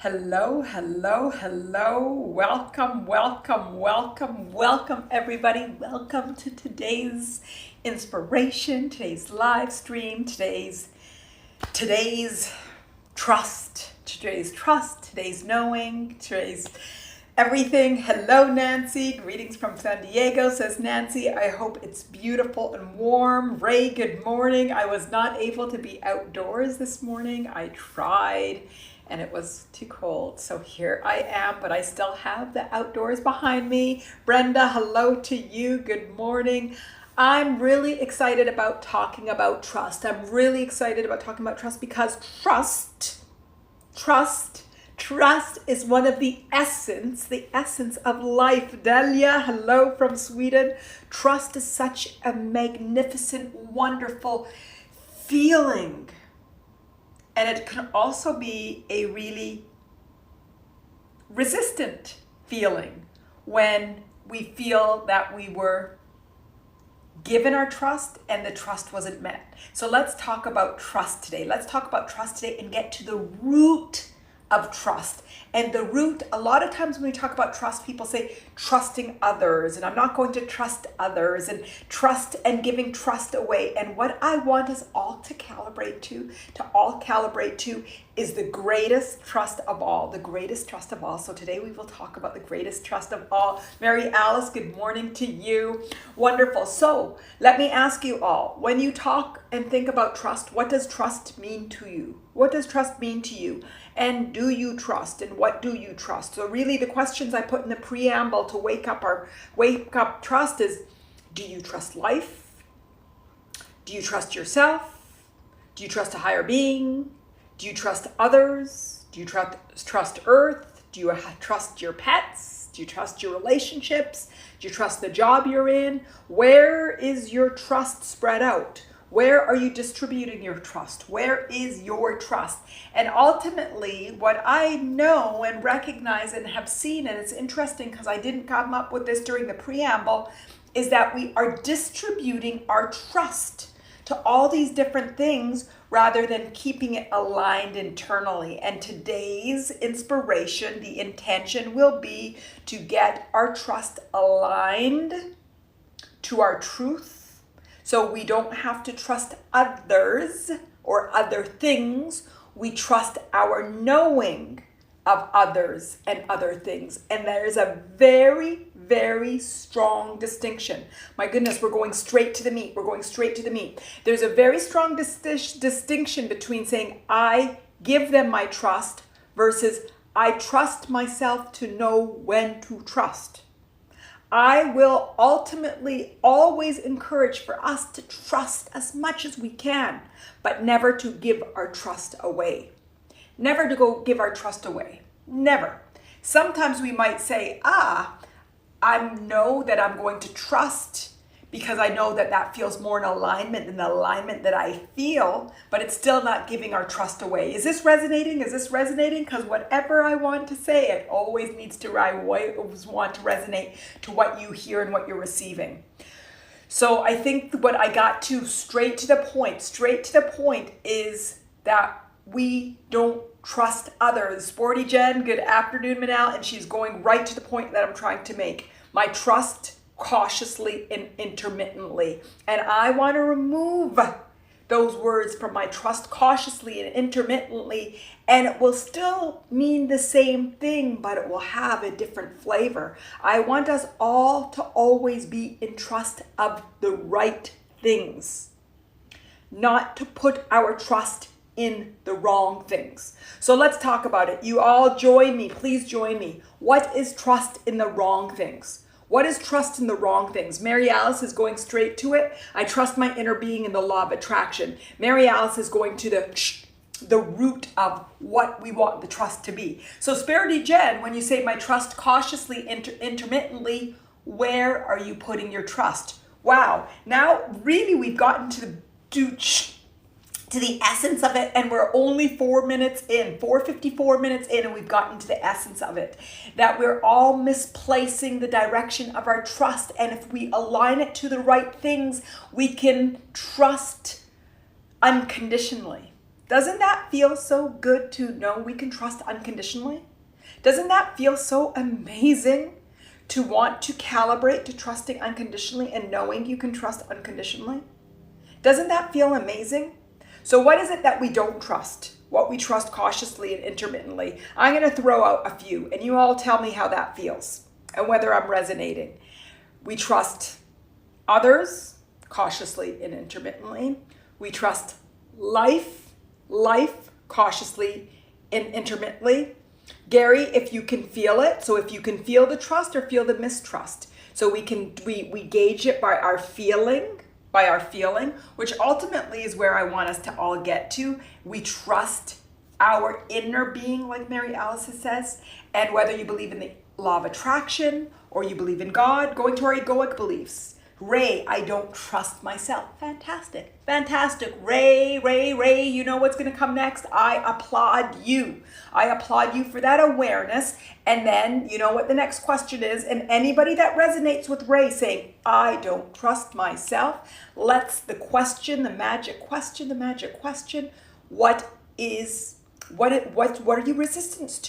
Hello, hello, hello. Welcome, everybody. Welcome to today's inspiration, today's live stream, today's trust, today's knowing, today's everything. Hello, Nancy. Greetings from San Diego, says Nancy. I hope it's beautiful and warm. Ray, good morning. I was not able to be outdoors this morning. I tried and it was too cold. So here I am, but I still have the outdoors behind me. Brenda, hello to you. Good morning. I'm really excited about talking about trust. I'm really excited about talking about trust because trust is one of the essence of life. Delia, hello from Sweden. Trust is such a magnificent, wonderful feeling. And it can also be a really resistant feeling when we feel that we were given our trust and the trust wasn't met. So let's talk about trust today. Let's talk about trust today and get to the root of trust. And the root, a lot of times when we talk about trust, people say trusting others, and I'm not going to trust others, and trust and giving trust away. And what I want us all to calibrate to is the greatest trust of all, the greatest trust of all. So today we will talk about the greatest trust of all. Mary Alice, good morning to you. Wonderful. So let me ask you all, when you talk and think about trust, what does trust mean to you? What does trust mean to you? And do you trust? And what do you trust? So really the questions I put in the preamble to wake up trust is, do you trust life? Do you trust yourself? Do you trust a higher being? Do you trust others? Do you trust Earth? Do you trust your pets? Do you trust your relationships? Do you trust the job you're in? Where is your trust spread out? Where are you distributing your trust? Where is your trust? And ultimately, what I know and recognize and have seen, and it's interesting because I didn't come up with this during the preamble, is that we are distributing our trust to all these different things rather than keeping it aligned internally. And today's inspiration, the intention will be to get our trust aligned to our truth. So we don't have to trust others or other things. We trust our knowing of others and other things. And there's a very, very strong distinction. My goodness, we're going straight to the meat. There's a very strong distinction between saying, I give them my trust versus I trust myself to know when to trust. I will ultimately always encourage for us to trust as much as we can, but never to give our trust away. Never to go give our trust away. Never. Sometimes we might say, I know that I'm going to trust because I know that that feels more in alignment than the alignment that I feel, but it's still not giving our trust away. Is this resonating? Because whatever I want to say, it always needs to, I always want to resonate to what you hear and what you're receiving. So I think what I got to straight to the point is that we don't trust others. Sporty Jen, good afternoon, Manal, and she's going right to the point that I'm trying to make. My trust cautiously and intermittently. And I want to remove those words from my trust cautiously and intermittently, and it will still mean the same thing, but it will have a different flavor. I want us all to always be in trust of the right things, not to put our trust in the wrong things. So let's talk about it. You all join me, please join me. What is trust in the wrong things? What is trust in the wrong things? Mary Alice is going straight to it. I trust my inner being in the law of attraction. Mary Alice is going to the root of what we want the trust to be. So Spirity Jen, when you say my trust cautiously, intermittently, where are you putting your trust? Wow. Now really we've gotten to the essence of it, and we're only 4 minutes in, 4:54 minutes in, and we've gotten to the essence of it, that we're all misplacing the direction of our trust. And if we align it to the right things, we can trust unconditionally. Doesn't that feel so good to know we can trust unconditionally? Doesn't that feel so amazing to want to calibrate to trusting unconditionally and knowing you can trust unconditionally? Doesn't that feel amazing? So what is it that we don't trust? What we trust cautiously and intermittently? I'm going to throw out a few, and you all tell me how that feels and whether I'm resonating. We trust others cautiously and intermittently. We trust life cautiously and intermittently. Gary, if you can feel it, so if you can feel the trust or feel the mistrust, so we gauge it by our feeling, which ultimately is where I want us to all get to. We trust our inner being, like Mary Alice says, and whether you believe in the law of attraction or you believe in God, going to our egoic beliefs. Ray, I don't trust myself. Fantastic. Ray, you know what's going to come next? I applaud you. I applaud you for that awareness. And then, you know what the next question is? And anybody that resonates with Ray saying, I don't trust myself, the magic question, what are you resistant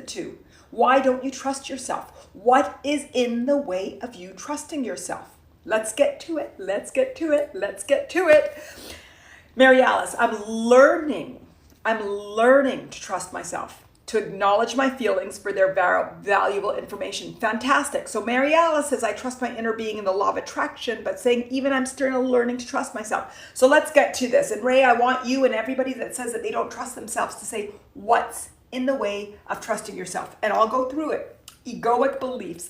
to? Why don't you trust yourself? What is in the way of you trusting yourself? Let's get to it. Mary Alice, I'm learning to trust myself, to acknowledge my feelings for their valuable information. Fantastic. So Mary Alice says, I trust my inner being in the law of attraction, but saying even I'm still learning to trust myself. So let's get to this. And Ray, I want you and everybody that says that they don't trust themselves to say, what's in the way of trusting yourself? And I'll go through it. Egoic beliefs.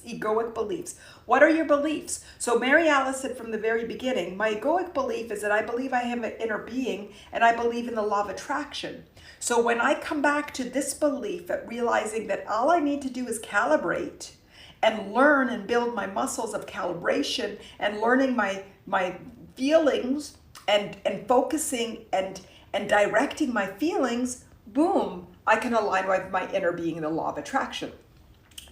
What are your beliefs? So Mary Alice said from the very beginning, my egoic belief is that I believe I have an inner being and I believe in the law of attraction. So when I come back to this belief at realizing that all I need to do is calibrate and learn and build my muscles of calibration and learning my feelings and focusing and directing my feelings, boom, I can align with my inner being in the law of attraction.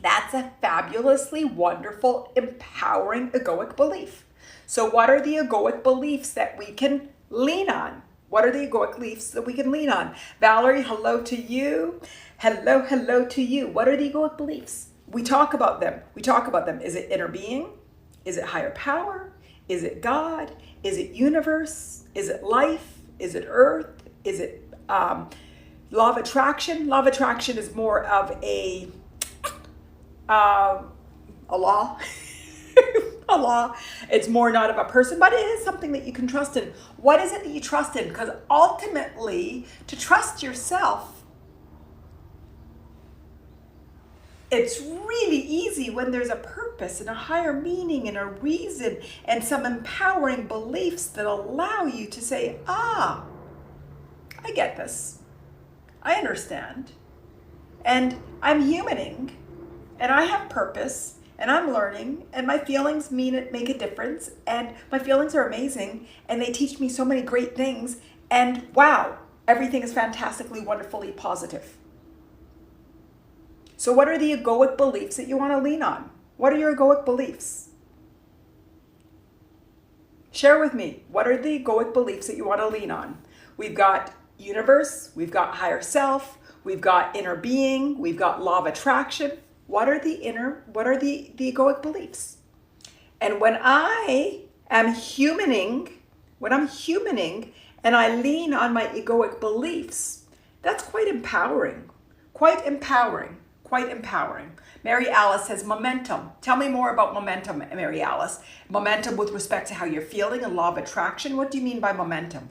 That's a fabulously wonderful, empowering egoic belief. So what are the egoic beliefs that we can lean on? Valerie, hello to you. Hello to you. What are the egoic beliefs? We talk about them. Is it inner being? Is it higher power? Is it God? Is it universe? Is it life? Is it earth? Is it law of attraction? Law of attraction is more of a law. A law. It's more not of a person, but it is something that you can trust in. What is it that you trust in? Because ultimately, to trust yourself, it's really easy when there's a purpose and a higher meaning and a reason and some empowering beliefs that allow you to say, I get this. I understand. And I'm humaning. And I have purpose, and I'm learning, and my feelings make a difference, and my feelings are amazing, and they teach me so many great things, and wow, everything is fantastically, wonderfully positive. So what are the egoic beliefs that you want to lean on? What are your egoic beliefs? Share with me, what are the egoic beliefs that you want to lean on? We've got universe, we've got higher self, we've got inner being, we've got law of attraction. What are the egoic beliefs? And when I am humaning and I lean on my egoic beliefs, that's quite empowering. Mary Alice says momentum. Tell me more about momentum, Mary Alice. Momentum with respect to how you're feeling and law of attraction. What do you mean by momentum?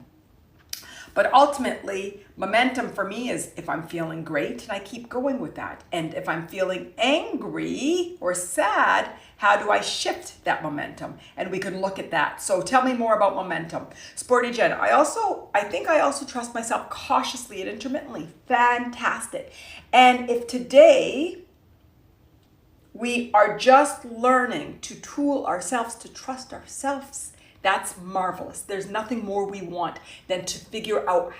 But ultimately, momentum for me is if I'm feeling great and I keep going with that. And if I'm feeling angry or sad, how do I shift that momentum? And we can look at that. So tell me more about momentum. Sporty Jen, I think I also trust myself cautiously and intermittently. Fantastic. And if today we are just learning to tool ourselves to trust ourselves, that's marvelous. There's nothing more we want than to figure out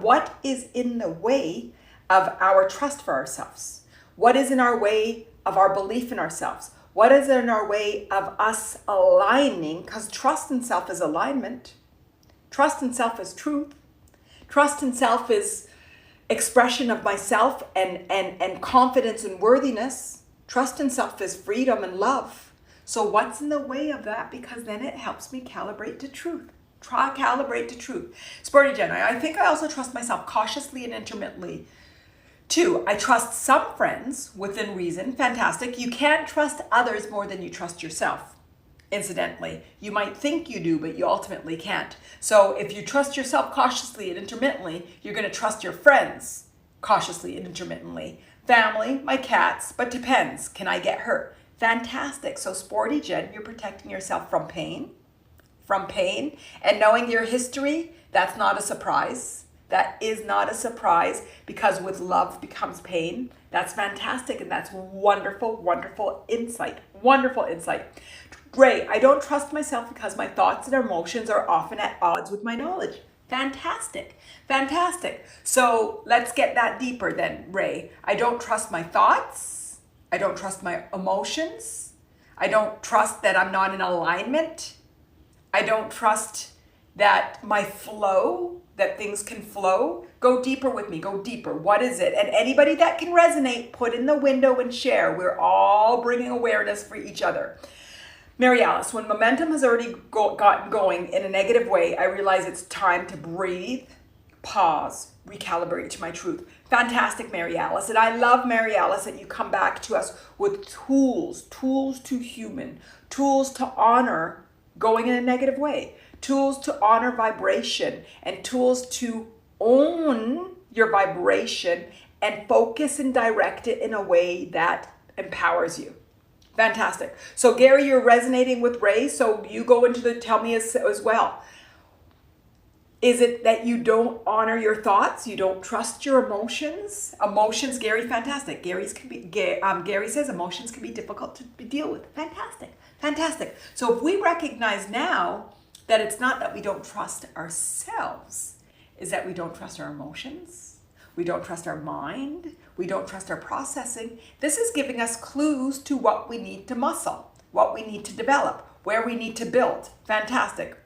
what is in the way of our trust for ourselves. What is in our way of our belief in ourselves? What is in our way of us aligning? Because trust in self is alignment. Trust in self is truth. Trust in self is expression of myself and confidence and worthiness. Trust in self is freedom and love. So what's in the way of that? Because then it helps me calibrate to truth. Calibrate to truth. Sporty Jen, I think I also trust myself cautiously and intermittently. 2, I trust some friends within reason. Fantastic. You can't trust others more than you trust yourself. Incidentally, you might think you do, but you ultimately can't. So if you trust yourself cautiously and intermittently, you're going to trust your friends cautiously and intermittently. Family, my cats, but depends. Can I get hurt? Fantastic. So Sporty Jen, you're protecting yourself from pain. And knowing your history, that's not a surprise. That is not a surprise, because with love becomes pain. That's fantastic, and that's wonderful, wonderful insight. Wonderful insight. Ray, I don't trust myself because my thoughts and emotions are often at odds with my knowledge. Fantastic. Fantastic. So let's get that deeper then, Ray. I don't trust my thoughts. I don't trust my emotions. I don't trust that I'm not in alignment. I don't trust that my flow, that things can flow. Go deeper with me. Go deeper. What is it? And anybody that can resonate, put in the window and share. We're all bringing awareness for each other. Mary Alice, when momentum has already gotten going in a negative way, I realize it's time to breathe, pause, recalibrate to my truth. Fantastic, Mary Alice. And I love, Mary Alice, that you come back to us with tools to human, tools to honor going in a negative way, tools to honor vibration, and tools to own your vibration and focus and direct it in a way that empowers you. Fantastic. So Gary, you're resonating with Ray, so you go into the tell me as well. Is it that you don't honor your thoughts? You don't trust your emotions? Emotions, Gary, fantastic. Gary says emotions can be difficult to deal with. Fantastic, fantastic. So if we recognize now that it's not that we don't trust ourselves, is that we don't trust our emotions, we don't trust our mind, we don't trust our processing. This is giving us clues to what we need to muscle, what we need to develop, where we need to build. Fantastic.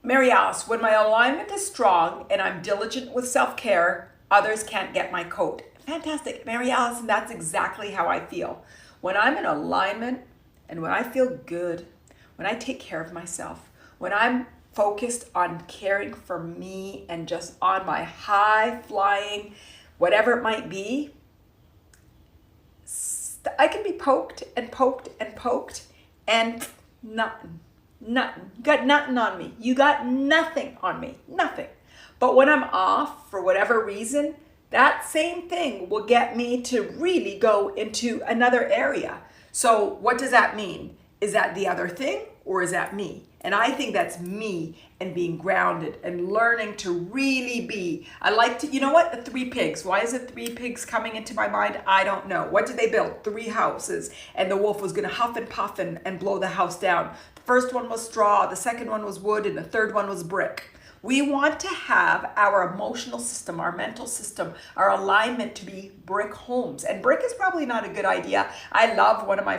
Mary Alice, when my alignment is strong and I'm diligent with self-care, others can't get my coat. Fantastic, Mary Alice, and that's exactly how I feel. When I'm in alignment and when I feel good, when I take care of myself, when I'm focused on caring for me and just on my high flying, whatever it might be, I can be poked and poked and poked and nothing. Nothing. You got nothing on me. You got nothing on me. Nothing. But when I'm off for whatever reason, that same thing will get me to really go into another area. So what does that mean? Is that the other thing or is that me? And I think that's me and being grounded and learning to really be. I like to, you know what? The 3 pigs. Why is it 3 pigs coming into my mind? I don't know. What did they build? 3 houses. And the wolf was going to huff and puff and blow the house down. The first one was straw. The second one was wood. And the third one was brick. We want to have our emotional system, our mental system, our alignment to be brick homes. And brick is probably not a good idea. I love one of my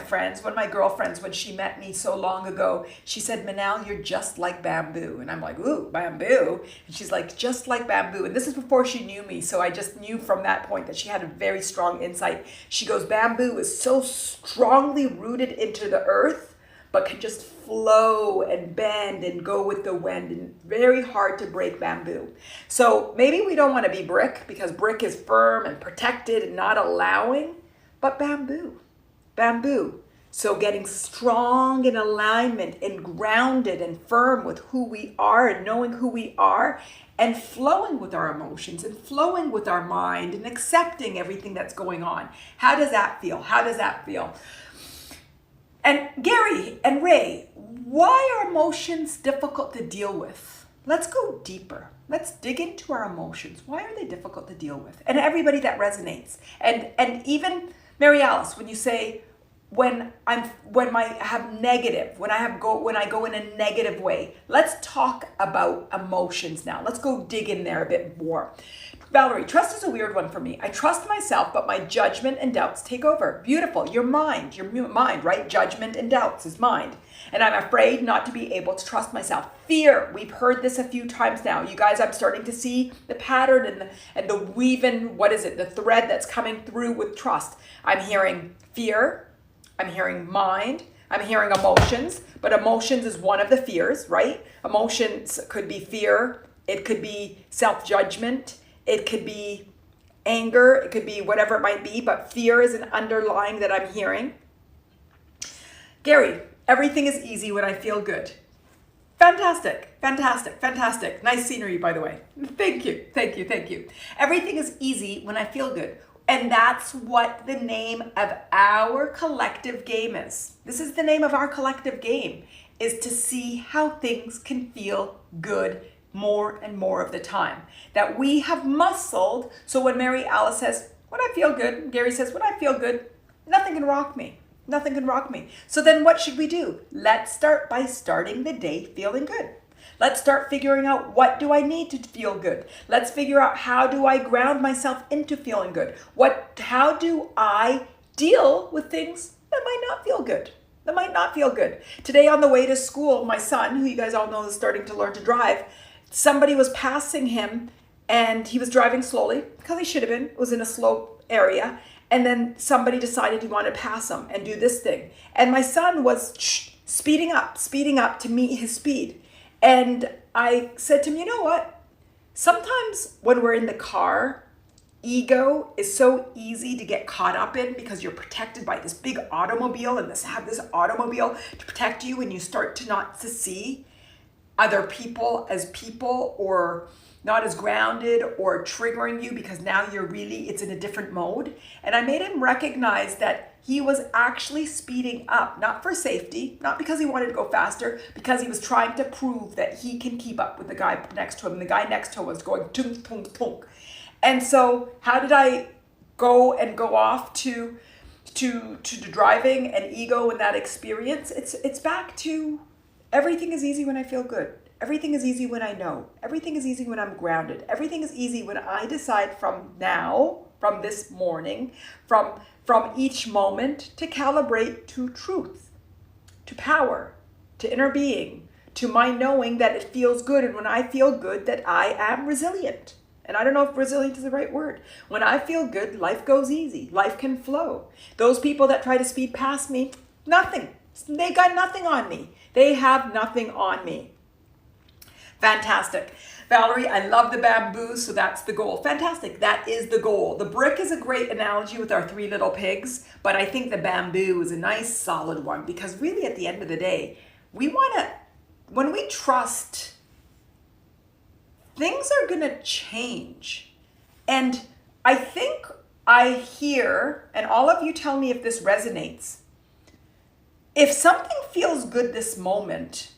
girlfriends, when she met me so long ago, she said, Manal, you're just like bamboo. And I'm like, ooh, bamboo? And she's like, just like bamboo. And this is before she knew me. So I just knew from that point that she had a very strong insight. She goes, bamboo is so strongly rooted into the earth, but can just flow and bend and go with the wind, and very hard to break bamboo. So maybe we don't want to be brick because brick is firm and protected and not allowing, but bamboo. So getting strong in alignment and grounded and firm with who we are and knowing who we are and flowing with our emotions and flowing with our mind and accepting everything that's going on. How does that feel? And Gary and Ray, why are emotions difficult to deal with? Let's go deeper. Let's dig into our emotions. Why are they difficult to deal with? And everybody that resonates. And even Mary Alice, when you say when I go in a negative way, let's talk about emotions now. Let's go dig in there a bit more. Valerie, trust is a weird one for me. I trust myself, but my judgment and doubts take over. Beautiful. Your mind, right? Judgment and doubts is mind. And I'm afraid not to be able to trust myself. Fear. We've heard this a few times now. You guys, I'm starting to see the pattern and the weaving, the thread that's coming through with trust. I'm hearing fear. I'm hearing mind. I'm hearing emotions, but emotions is one of the fears, right? Emotions could be fear. It could be self-judgment. It could be anger. It could be whatever it might be, but fear is an underlying that I'm hearing. Gary, everything is easy when I feel good. Fantastic, fantastic, fantastic. Nice scenery, by the way. Thank you, thank you, thank you. Everything is easy when I feel good. And that's what the name of our collective game is. This is the name of our collective game, is to see how things can feel good more and more of the time. That we have muscled, so when Mary Alice says, when I feel good, Gary says, when I feel good, nothing can rock me. Nothing can rock me. So then what should we do? Let's start by starting the day feeling good. Let's start figuring out, what do I need to feel good? Let's figure out, how do I ground myself into feeling good? How do I deal with things that might not feel good? Today on the way to school, my son, who you guys all know is starting to learn to drive, somebody was passing him and he was driving slowly because he should have been. It was in a slow area. And then somebody decided he wanted to pass him and do this thing. And my son was speeding up to meet his speed. And I said to him, you know what? Sometimes when we're in the car, ego is so easy to get caught up in because you're protected by this big automobile and have this automobile to protect you, and you start to not to see other people as people, or not as grounded, or triggering you because now it's in a different mode. And I made him recognize that he was actually speeding up, not for safety, not because he wanted to go faster, because he was trying to prove that he can keep up with the guy next to him. And the guy next to him was going tunk, tunk, tunk. And so how did I go off to driving and ego in that experience? It's back to, everything is easy when I feel good. Everything is easy when I know. Everything is easy when I'm grounded. Everything is easy when I decide from this morning, from each moment, to calibrate to truth, to power, to inner being, to my knowing that it feels good. And when I feel good, that I am resilient. And I don't know if resilient is the right word. When I feel good, life goes easy. Life can flow. Those people that try to speed past me, nothing. They got nothing on me. They have nothing on me. Fantastic. Valerie, I love the bamboo, so that's the goal. Fantastic. That is the goal. The brick is a great analogy with our three little pigs, but I think the bamboo is a nice solid one, because really at the end of the day, when we trust, things are going to change. And I think I hear, and all of you tell me if this resonates, if something feels good this moment,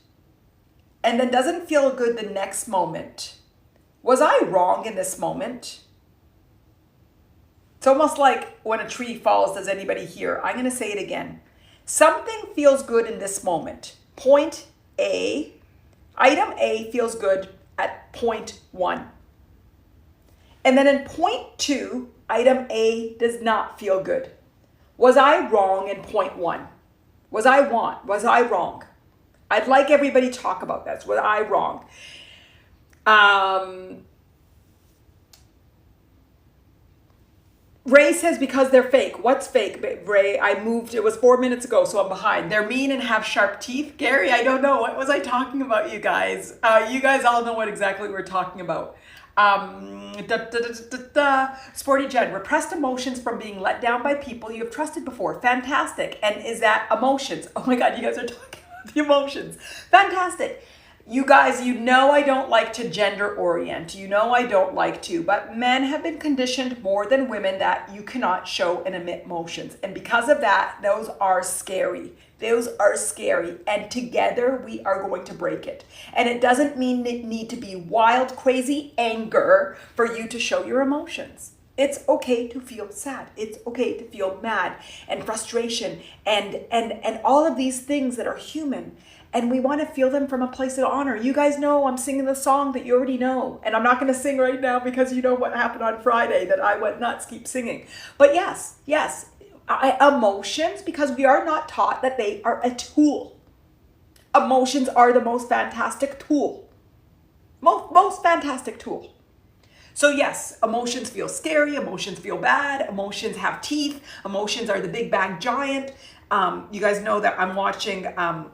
and then doesn't feel good the next moment, was I wrong in this moment? It's almost like when a tree falls, does anybody hear? I'm going to say it again. Something feels good in this moment. Point A, item A feels good at point 1. And then in point 2, item A does not feel good. Was I wrong in point 1? Was I wrong? I'd like everybody to talk about that. Was I wrong? Ray says, because they're fake. What's fake, Ray? I moved, it was 4 minutes ago, so I'm behind. They're mean and have sharp teeth. Gary, I don't know. What was I talking about, you guys? You guys all know what exactly we're talking about. Sporty Jen, repressed emotions from being let down by people you have trusted before. Fantastic. And is that emotions? Oh my God, you guys are talking about the emotions. Fantastic. You guys, you know I don't like to gender orient. You know I don't like to, but men have been conditioned more than women that you cannot show and emit emotions. And because of that, those are scary. Those are scary. And together we are going to break it. And it doesn't mean it need to be wild, crazy anger for you to show your emotions. It's okay to feel sad. It's okay to feel mad and frustration and all of these things that are human. And we want to feel them from a place of honor. You guys know I'm singing the song that you already know. And I'm not going to sing right now because you know what happened on Friday, that I went nuts, keep singing. But yes, emotions, because we are not taught that they are a tool. Emotions are the most fantastic tool. Most fantastic tool. So yes, emotions feel scary, emotions feel bad, emotions have teeth, emotions are the big bad giant. You guys know that I'm watching, oh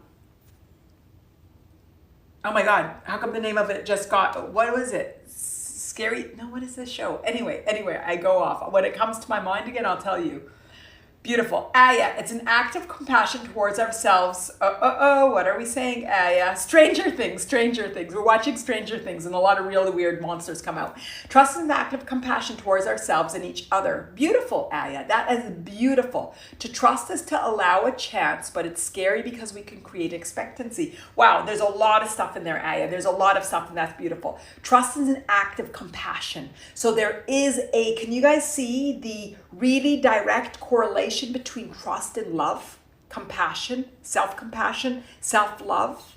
my God, how come the name of it just got, what was it? Scary, no, what is this show? Anyway, I go off. When it comes to my mind again, I'll tell you. Beautiful. Aya, it's an act of compassion towards ourselves. What are we saying? Aya, Stranger Things. We're watching Stranger Things and a lot of really weird monsters come out. Trust is an act of compassion towards ourselves and each other. Beautiful, Aya. That is beautiful. To trust is to allow a chance, but it's scary because we can create expectancy. Wow, there's a lot of stuff in there, Aya. There's a lot of stuff and that's beautiful. Trust is an act of compassion. So there is can you guys see the really direct correlation between trust and love, compassion, self-compassion, self-love.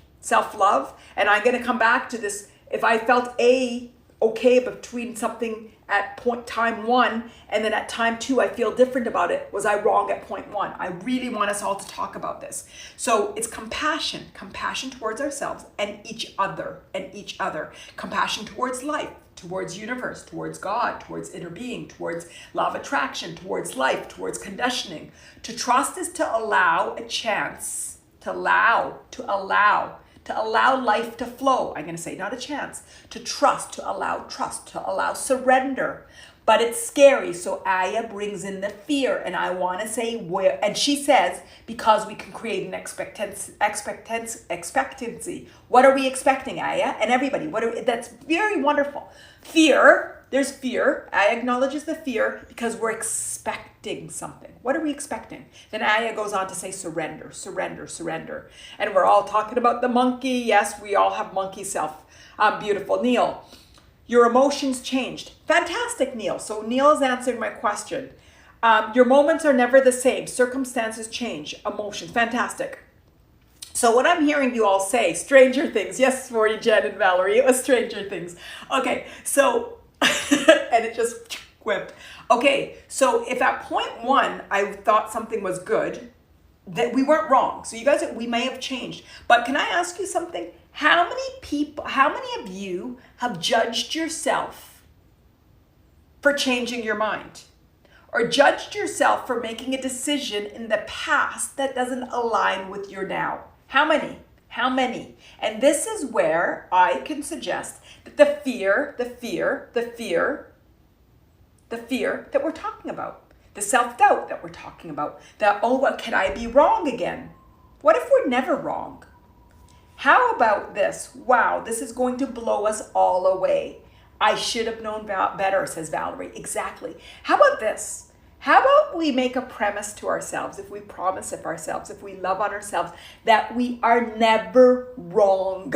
And I'm going to come back to this. If I felt okay between something at time 1 and then at time 2 I feel different about it, was I wrong at point 1? I really want us all to talk about this. So it's compassion towards ourselves and each other. Compassion towards life, towards universe, towards God, towards inner being, towards law of attraction, towards life, towards conditioning. To trust is to allow a chance, to allow life to flow. I'm going to say not a chance, to trust, to allow surrender. But it's scary. So Aya brings in the fear. And I want to say where, and she says, because we can create an expectancy. What are we expecting, Aya? And everybody, that's very wonderful. Fear, there's fear. Aya acknowledges the fear because we're expecting something. What are we expecting? Then Aya goes on to say surrender. And we're all talking about the monkey. Yes, we all have monkey self. Beautiful. Neil, your emotions changed. Fantastic, Neil. So Neil is answering my question. Your moments are never the same. Circumstances change. Emotions. Fantastic. So what I'm hearing you all say, Stranger Things. Yes, for you, Jen and Valerie. It was Stranger Things. Okay, so, and it just whipped. Okay, so if at point 1 I thought something was good, that we weren't wrong. So you guys, we may have changed. But can I ask you something? How many of you have judged yourself for changing your mind? Or judged yourself for making a decision in the past that doesn't align with your now? How many? And this is where I can suggest that the fear that we're talking about, the self-doubt that we're talking about, that, what can I be wrong again? What if we're never wrong? How about this? Wow, this is going to blow us all away. I should have known better, says Valerie. Exactly. How about this? How about we make a premise to ourselves, if we promise of ourselves, if we love on ourselves, that we are never wrong.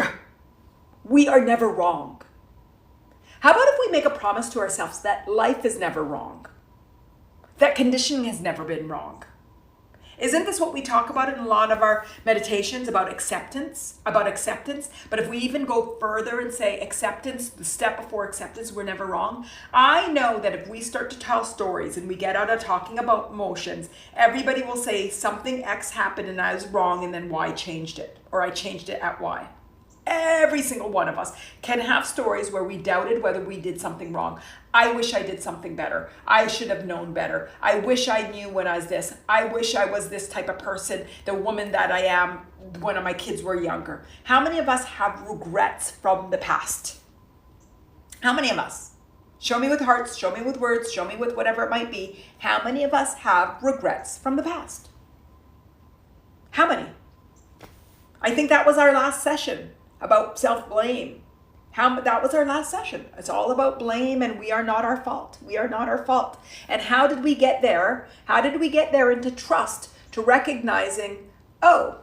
We are never wrong. How about if we make a promise to ourselves that life is never wrong? That conditioning has never been wrong. Isn't this what we talk about in a lot of our meditations about acceptance? But if we even go further and say acceptance, the step before acceptance, we're never wrong. I know that if we start to tell stories and we get out of talking about emotions, everybody will say something X happened and I was wrong and then Y changed it, or I changed it at Y. Every single one of us can have stories where we doubted whether we did something wrong. I wish I did something better. I should have known better. I wish I knew when I was this. I wish I was this type of person, the woman that I am when my kids were younger. How many of us have regrets from the past? How many of us? Show me with hearts, show me with words, show me with whatever it might be. How many of us have regrets from the past? How many? I think that was our last session about self-blame. That was our last session. It's all about blame and we are not our fault. We are not our fault. And how did we get there? How did we get there into trust, to recognizing, oh,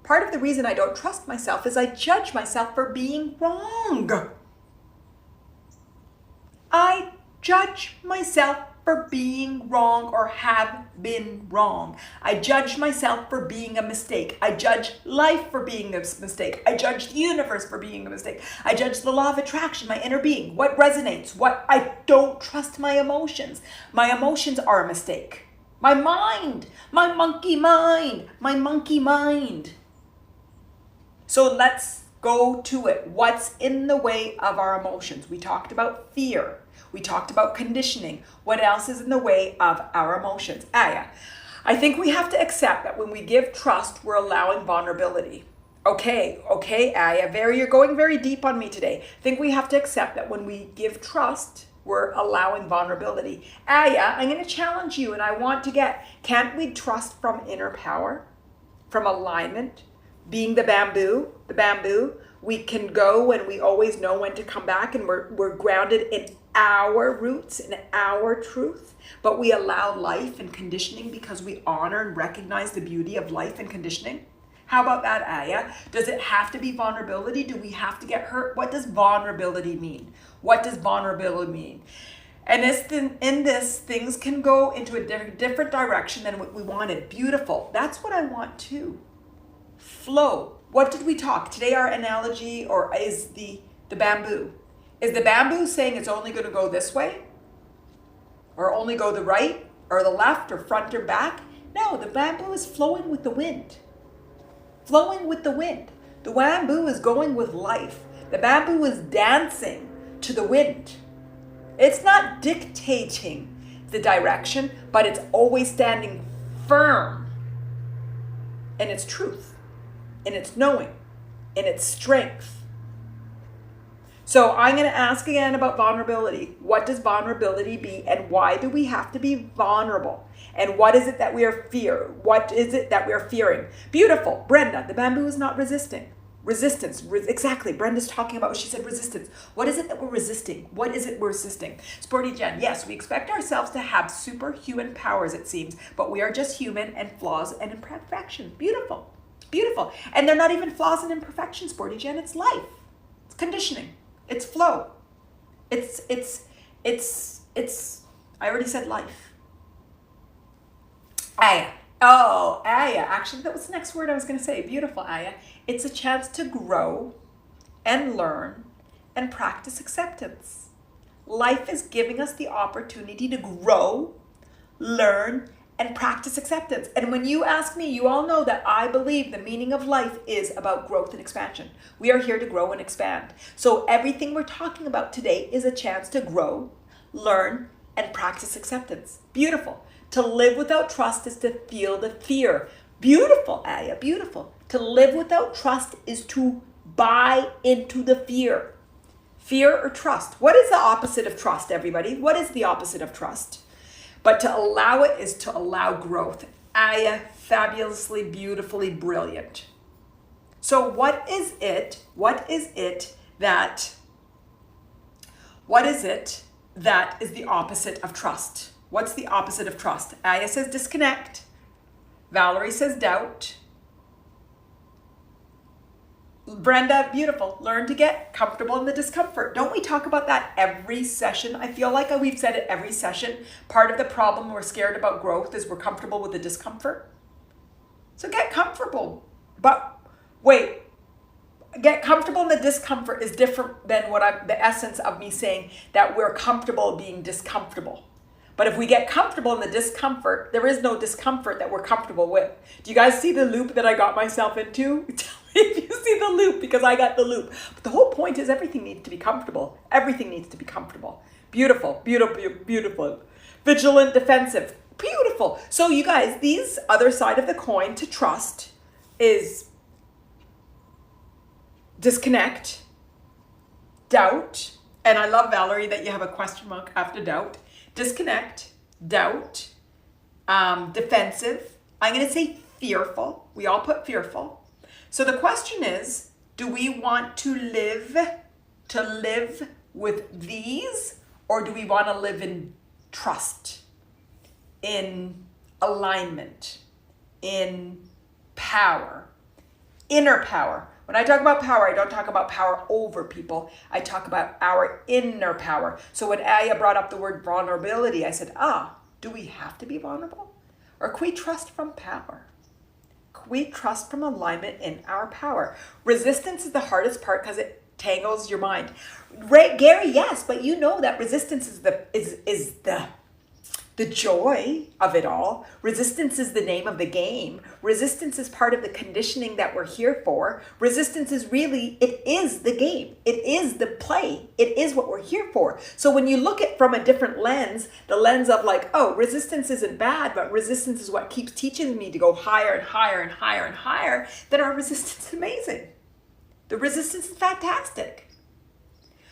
part of the reason I don't trust myself is I judge myself for being wrong. I judge myself for being wrong or have been wrong. I judge myself for being a mistake. I judge life for being a mistake. I judge the universe for being a mistake. I judge the law of attraction, my inner being, what resonates, what I don't trust my emotions. My emotions are a mistake. My mind, my monkey mind, my monkey mind. So let's go to it. What's in the way of our emotions? We talked about fear. We talked about conditioning. What else is in the way of our emotions? Aya, I think we have to accept that when we give trust, we're allowing vulnerability. Okay, Aya, you're going very deep on me today. I think we have to accept that when we give trust, we're allowing vulnerability. Aya, I'm going to challenge you, and I want to can't we trust from inner power, from alignment, being the bamboo, we can go and we always know when to come back, and we're grounded in our roots, in our truth, but we allow life and conditioning because we honor and recognize the beauty of life and conditioning. How about that, Aya? Does it have to be vulnerability? Do we have to get hurt? What does vulnerability mean? What does vulnerability mean? And in this, things can go into a different direction than what we wanted. Beautiful. That's what I want too. Flow. What did we talk? Today our analogy is the bamboo. Is the bamboo saying it's only going to go this way? Or only go the right? Or the left? Or front or back? No, the bamboo is flowing with the wind. Flowing with the wind. The bamboo is going with life. The bamboo is dancing to the wind. It's not dictating the direction, but it's always standing firm in its truth, in its knowing, in its strength. So I'm going to ask again about vulnerability. What does vulnerability be, and why do we have to be vulnerable? And what is it that we are What is it that we are fearing? Beautiful. Brenda, the bamboo is not resisting. Resistance. Exactly. Brenda's talking about, she said resistance. What is it that we're resisting? What is it we're resisting? Sporty Jen, yes, we expect ourselves to have superhuman powers, it seems, but we are just human and flaws and imperfections. Beautiful. Beautiful. And they're not even flaws and imperfections, Sporty Jen. It's life. It's conditioning. It's flow. It's I already said life. Aya. Oh, Aya. Actually, that was the next word I was going to say. Beautiful, Aya. It's a chance to grow and learn and practice acceptance. Life is giving us the opportunity to grow, learn, and practice acceptance. And when you ask me, you all know that I believe the meaning of life is about growth and expansion. We are here to grow and expand. So everything we're talking about today is a chance to grow, learn, and practice acceptance. Beautiful. To live without trust is to feel the fear. Beautiful, Aya, beautiful. To live without trust is to buy into the fear. Fear or trust? What is the opposite of trust, everybody? What is the opposite of trust? But to allow it is to allow growth. Aya, fabulously, beautifully, brilliant. So what is it that is the opposite of trust? What's the opposite of trust? Aya says disconnect. Valerie says doubt. Brenda, beautiful. Learn to get comfortable in the discomfort. Don't we talk about that every session? I feel like we've said it every session. Part of the problem we're scared about growth is we're comfortable with the discomfort. So get comfortable. But wait, get comfortable in the discomfort is different than the essence of me saying that we're comfortable being discomfortable. But if we get comfortable in the discomfort, there is no discomfort that we're comfortable with. Do you guys see the loop that I got myself into? Tell me if you see the loop, because I got the loop. But the whole point is everything needs to be comfortable. Everything needs to be comfortable. Beautiful, beautiful, beautiful. Vigilant, defensive. Beautiful. So you guys, these other side of the coin to trust is disconnect, doubt, and I love, Valerie, that you have a question mark after doubt. Disconnect, doubt, defensive. I'm going to say fearful. We all put fearful. So the question is, do we want to live with these, or do we want to live in trust, in alignment, in power, inner power? When I talk about power, I don't talk about power over people. I talk about our inner power. So when Aya brought up the word vulnerability, I said, do we have to be vulnerable? Or can we trust from power? Can we trust from alignment in our power? Resistance is the hardest part because it tangles your mind. Right, Gary, yes, but you know that resistance is the joy of it all. Resistance is the name of the game. Resistance is part of the conditioning that we're here for. Resistance is really, it is the game. It is the play. It is what we're here for. So when you look at from a different lens, the lens of like, oh, resistance isn't bad, but resistance is what keeps teaching me to go higher and higher and higher and higher, then our resistance is amazing. The resistance is fantastic.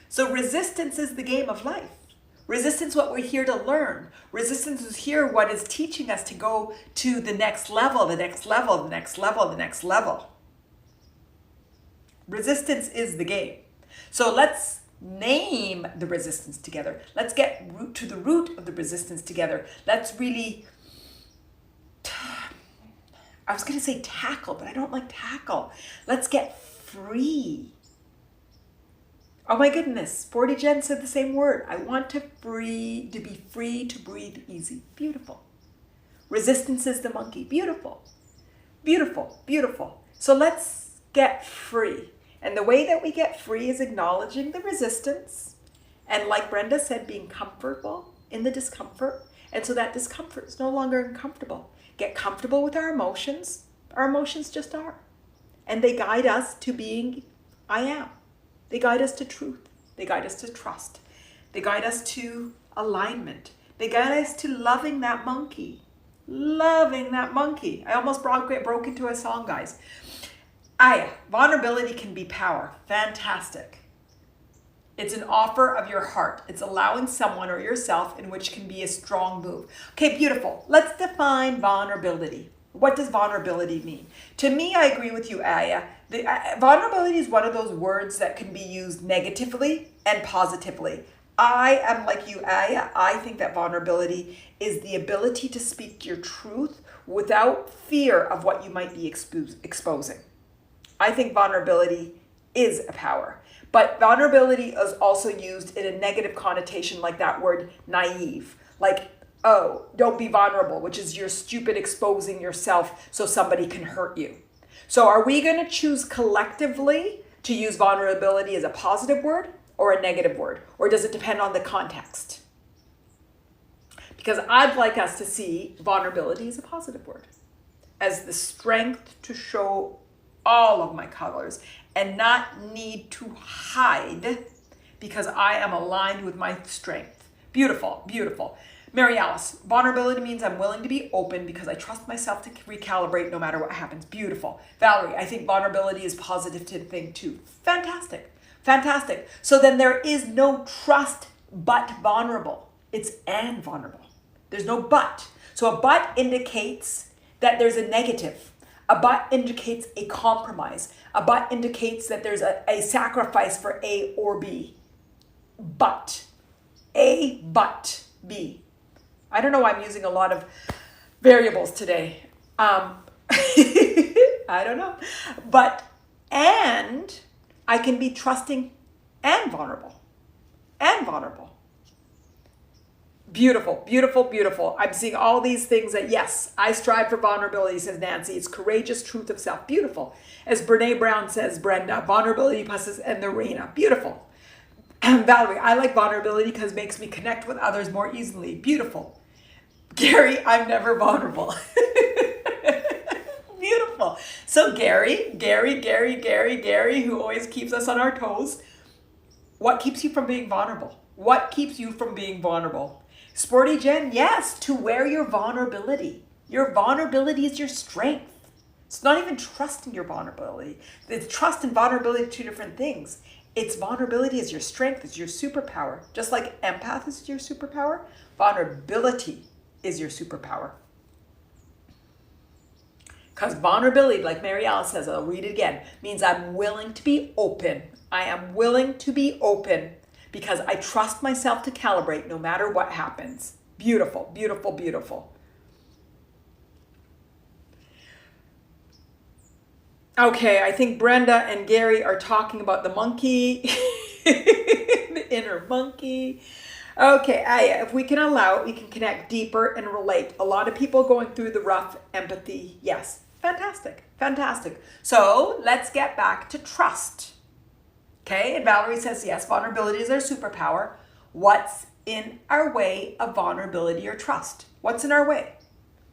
So resistance is the game of life. Resistance is what we're here to learn. Resistance is here what is teaching us to go to the next level, the next level, the next level, the next level. Resistance is the game. So let's name the resistance together. Let's get to the root of the resistance together. Let's really, I was going to say tackle, but I don't like tackle. Let's get free. Oh my goodness, Sporty Jen said the same word. I want to be free to breathe easy. Beautiful. Resistance is the monkey. Beautiful. Beautiful, beautiful. So let's get free. And the way that we get free is acknowledging the resistance. And like Brenda said, being comfortable in the discomfort. And so that discomfort is no longer uncomfortable. Get comfortable with our emotions. Our emotions just are. And they guide us to being I am. They guide us to truth. They guide us to trust. They guide us to alignment. They guide us to loving that monkey. Loving that monkey. I almost broke into a song, guys. Vulnerability can be power. Fantastic. It's an offer of your heart. It's allowing someone or yourself in which can be a strong move. Okay, beautiful. Let's define vulnerability. What does vulnerability mean? To me, I agree with you, Aya. Vulnerability is one of those words that can be used negatively and positively. I am like you, Aya. I think that vulnerability is the ability to speak your truth without fear of what you might be exposing. I think vulnerability is a power. But vulnerability is also used in a negative connotation, like that word naive. Like, oh, don't be vulnerable, which is you're stupid exposing yourself so somebody can hurt you. So are we going to choose collectively to use vulnerability as a positive word or a negative word? Or does it depend on the context? Because I'd like us to see vulnerability as a positive word, as the strength to show all of my colors and not need to hide because I am aligned with my strength. Beautiful, beautiful. Mary Alice, vulnerability means I'm willing to be open because I trust myself to recalibrate no matter what happens. Beautiful. Valerie, I think vulnerability is positive to thing too. Fantastic. Fantastic. So then there is no trust but vulnerable. It's and vulnerable. There's no but. So a but indicates that there's a negative. A but indicates a compromise. A but indicates that there's a sacrifice for A or B. But. A, but, B. I don't know why I'm using a lot of variables today. I don't know. But, and I can be trusting and vulnerable. And vulnerable. Beautiful, beautiful, beautiful. I'm seeing all these things that, yes, I strive for vulnerability, says Nancy. It's courageous truth of self. Beautiful. As Brene Brown says, Brenda, vulnerability passes and the arena. Beautiful. Valerie, I like vulnerability because it makes me connect with others more easily. Beautiful. Gary, I'm never vulnerable. Beautiful. So Gary, who always keeps us on our toes. What keeps you from being vulnerable? What keeps you from being vulnerable? Sporty Jen, yes, to wear your vulnerability. Your vulnerability is your strength. It's not even trusting your vulnerability. It's trust and vulnerability are two different things. It's vulnerability is your strength, it's your superpower. Just like empath is your superpower, vulnerability is your superpower. Because vulnerability, like Mary Alice says, I'll read it again, means I'm willing to be open. I am willing to be open because I trust myself to calibrate no matter what happens. Beautiful, beautiful, beautiful. Okay, I think Brenda and Gary are talking about the monkey, the inner monkey. Okay, Aya, if we can allow it, we can connect deeper and relate. A lot of people going through the rough empathy. Yes, fantastic, fantastic. So let's get back to trust. Okay, and Valerie says, yes, vulnerability is our superpower. What's in our way of vulnerability or trust? What's in our way?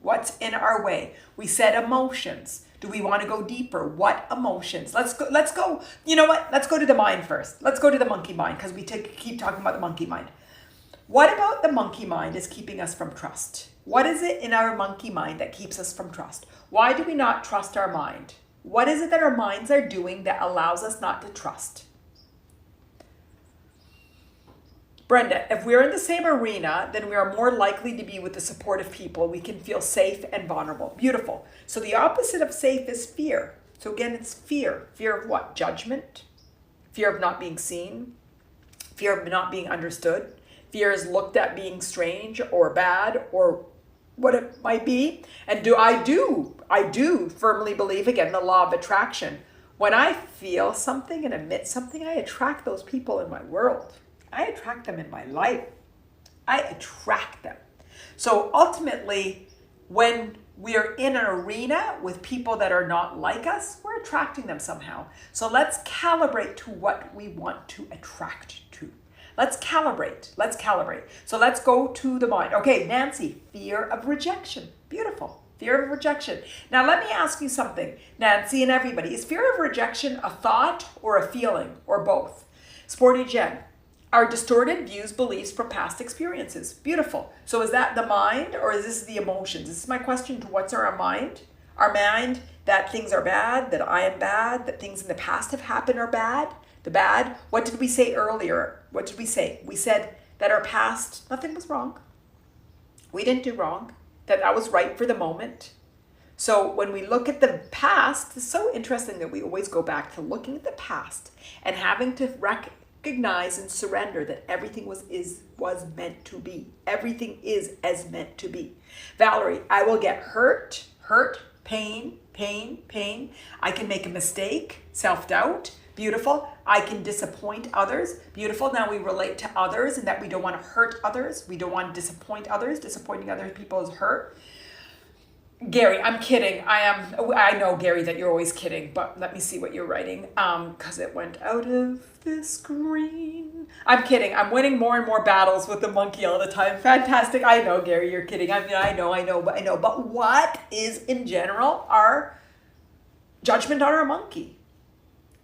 What's in our way? We said emotions. Do we want to go deeper? What emotions? Let's go. You know what? Let's go to the mind first. Let's go to the monkey mind because we keep talking about the monkey mind. What about the monkey mind is keeping us from trust? What is it in our monkey mind that keeps us from trust? Why do we not trust our mind? What is it that our minds are doing that allows us not to trust? Brenda, if we're in the same arena, then we are more likely to be with the supportive people. We can feel safe and vulnerable. Beautiful. So the opposite of safe is fear. So again, it's fear. Fear of what? Judgment. Fear of not being seen. Fear of not being understood. Fear is looked at being strange or bad or what it might be. And I do firmly believe, again, the law of attraction. When I feel something and emit something, I attract those people in my world. I attract them in my life. I attract them. So ultimately, when we're in an arena with people that are not like us, we're attracting them somehow. So let's calibrate to what we want to attract to. Let's calibrate. Let's calibrate. So let's go to the mind. Okay, Nancy, fear of rejection. Beautiful. Fear of rejection. Now let me ask you something, Nancy and everybody. Is fear of rejection a thought or a feeling or both? Sporty Jen. Our distorted views, beliefs from past experiences. Beautiful. So is that the mind or is this the emotions? This is my question to what's in our mind. Our mind that things are bad, that I am bad, that things in the past have happened are bad. The bad. What did we say earlier? What did we say? We said that our past, nothing was wrong. We didn't do wrong. That was right for the moment. So when we look at the past, it's so interesting that we always go back to looking at the past and having to recognize and surrender that everything was meant to be. Everything is as meant to be. Valerie, I will get hurt, pain. I can make a mistake, self-doubt. Beautiful. I can disappoint others. Beautiful. Now we relate to others and that we don't want to hurt others. We don't want to disappoint others. Disappointing other people is hurt. Gary, I'm kidding. I know, Gary, that you're always kidding, but let me see what you're writing because it went out of the screen. I'm kidding. I'm winning more and more battles with the monkey all the time. Fantastic. I know, Gary, you're kidding. I know. But what is, in general, our judgment on our monkey?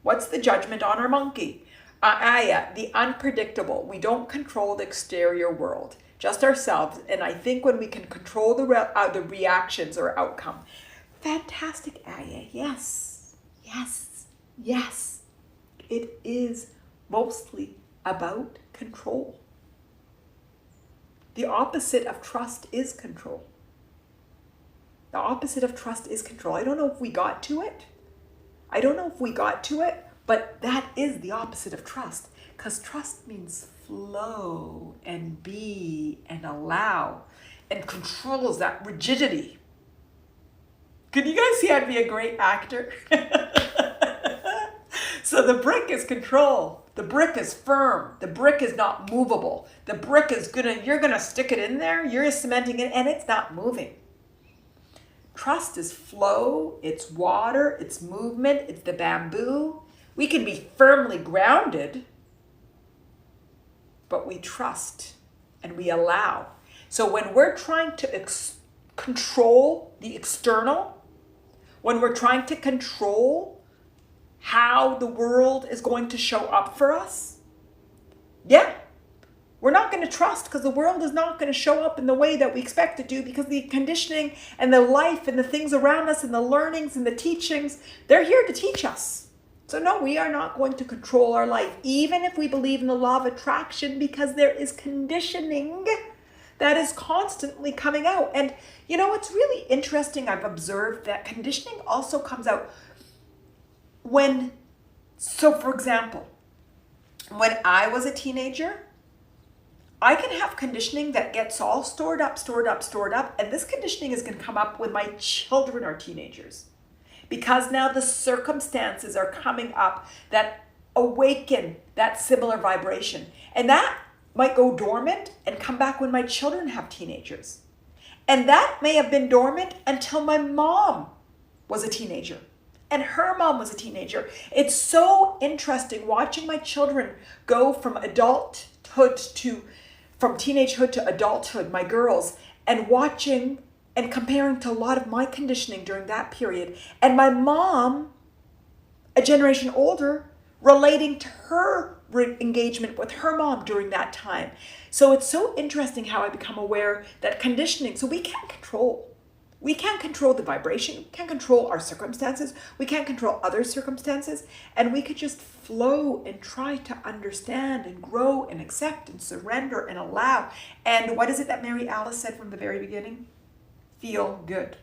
What's the judgment on our monkey? Aya, the unpredictable. We don't control the exterior world. Just ourselves, and I think when we can control the reactions or outcome. Fantastic, Aya. Yes. It is mostly about control. The opposite of trust is control. The opposite of trust is control. I don't know if we got to it, but that is the opposite of trust, because trust means flow and be and allow and controls that rigidity. Can you guys see I'd be a great actor? So the brick is control. The brick is firm. The brick is not movable. The brick is you're gonna stick it in there, you're cementing it, and it's not moving. Trust is flow, it's water, it's movement, it's the bamboo. We can be firmly grounded, but we trust and we allow. So when we're trying to control the external, when we're trying to control how the world is going to show up for us, we're not going to trust, because the world is not going to show up in the way that we expect it to, because the conditioning and the life and the things around us and the learnings and the teachings, they're here to teach us. So no, we are not going to control our life, even if we believe in the law of attraction, because there is conditioning that is constantly coming out. And you know, it's really interesting. I've observed that conditioning also comes out for example, when I was a teenager, I can have conditioning that gets all stored up. And this conditioning is going to come up when my children are teenagers. because now the circumstances are coming up that awaken that similar vibration. And that might go dormant and come back when my children have teenagers. And that may have been dormant until my mom was a teenager and her mom was a teenager. It's so interesting watching my children go from from teenagehood to adulthood, my girls, and watching and comparing to a lot of my conditioning during that period. And my mom, a generation older, relating to her engagement with her mom during that time. So it's so interesting how I become aware that conditioning, so we can't control. We can't control the vibration. We can't control our circumstances. We can't control other circumstances. And we could just flow and try to understand and grow and accept and surrender and allow. And what is it that Mary Alice said from the very beginning? Feel good.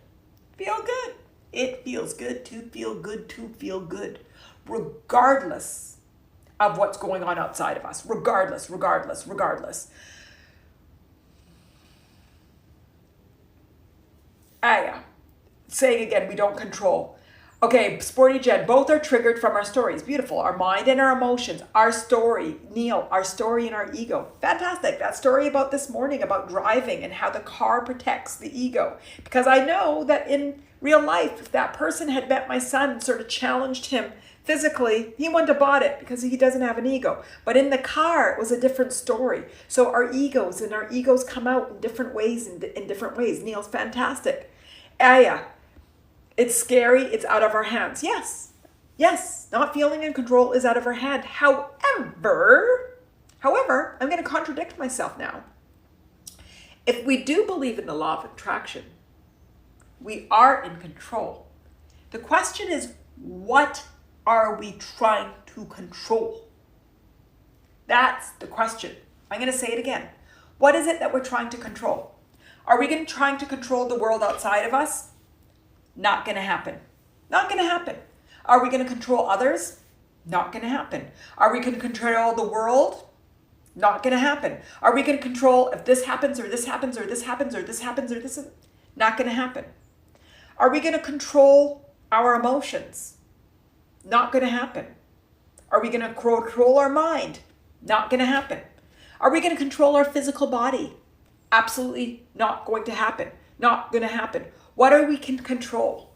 Feel good. It feels good to feel good to feel good. Regardless of what's going on outside of us. Regardless. Saying again, we don't control. Okay, Sporty Jen, both are triggered from our stories. Beautiful. Our mind and our emotions. Our story. Neil, our story and our ego. Fantastic. That story about this morning about driving and how the car protects the ego. Because I know that in real life, if that person had met my son and sort of challenged him physically, he wouldn't have bought it because he doesn't have an ego. But in the car, it was a different story. So our egos come out in different ways, in different ways. Neil's fantastic. Aya, it's scary, it's out of our hands. Yes, not feeling in control is out of our hand. However, I'm going to contradict myself now. If we do believe in the law of attraction, we are in control. The question is, what are we trying to control? That's the question. I'm going to say it again. What is it that we're trying to control? Are we trying to control the world outside of us? Not going to happen. Not going to happen. Are we going to control others? Not going to happen. Are we going to control the world? Not going to happen. Are we going to control if this happens or this happens or this happens or this happens or this? Not going to happen. Are we going to control our emotions? Not going to happen. Are we going to control our mind? Not going to happen. Are we going to control our physical body? Absolutely not going to happen. Not going to happen. What are we can control?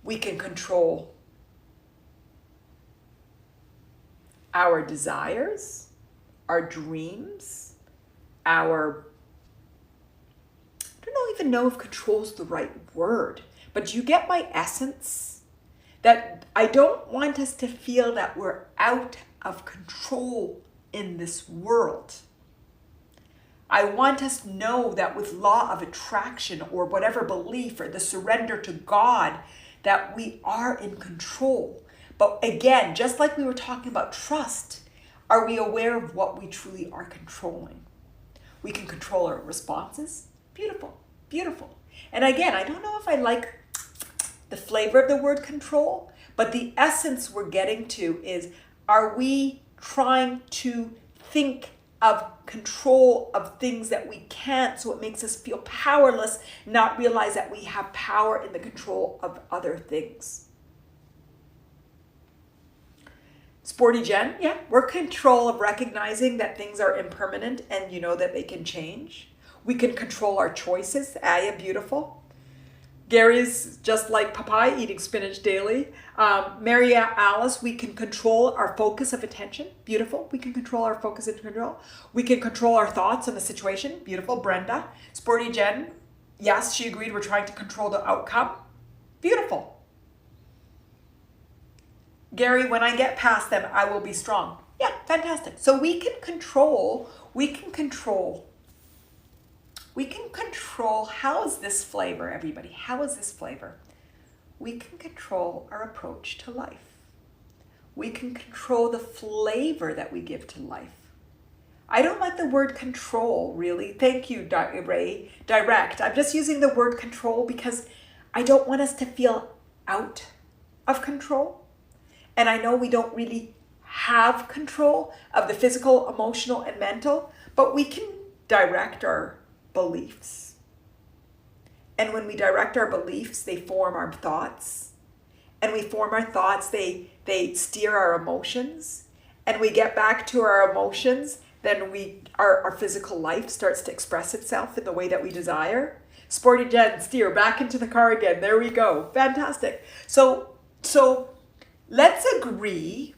We can control our desires, our dreams, I don't even know if control is the right word, but you get my essence? That I don't want us to feel that we're out of control in this world. I want us to know that with law of attraction or whatever belief or the surrender to God, that we are in control. But again, just like we were talking about trust, are we aware of what we truly are controlling? We can control our responses. Beautiful, beautiful. And again, I don't know if I like the flavor of the word control, but the essence we're getting to is, are we trying to think of control of things that we can't, so it makes us feel powerless, not realize that we have power in the control of other things? Sporty Jen, yeah, we're control of recognizing that things are impermanent and you know that they can change. We can control our choices. Aya, beautiful. Gary's just like Popeye, eating spinach daily. Mary Alice, we can control our focus of attention. Beautiful. We can control our focus of control. We can control our thoughts on the situation. Beautiful. Brenda. Sporty Jen, yes, she agreed. We're trying to control the outcome. Beautiful. Gary, when I get past them, I will be strong. Yeah, fantastic. So we can control, how is this flavor, everybody? How is this flavor? We can control our approach to life. We can control the flavor that we give to life. I don't like the word control, really. Thank you, Ray. Direct. I'm just using the word control because I don't want us to feel out of control. And I know we don't really have control of the physical, emotional, and mental, but we can direct our beliefs. And when we direct our beliefs, they form our thoughts. and we form our thoughts. They steer our emotions, and we get back to our emotions. Then our physical life starts to express itself in the way that we desire. Sporty Jen, steer back into the car again. There we go. Fantastic. So let's agree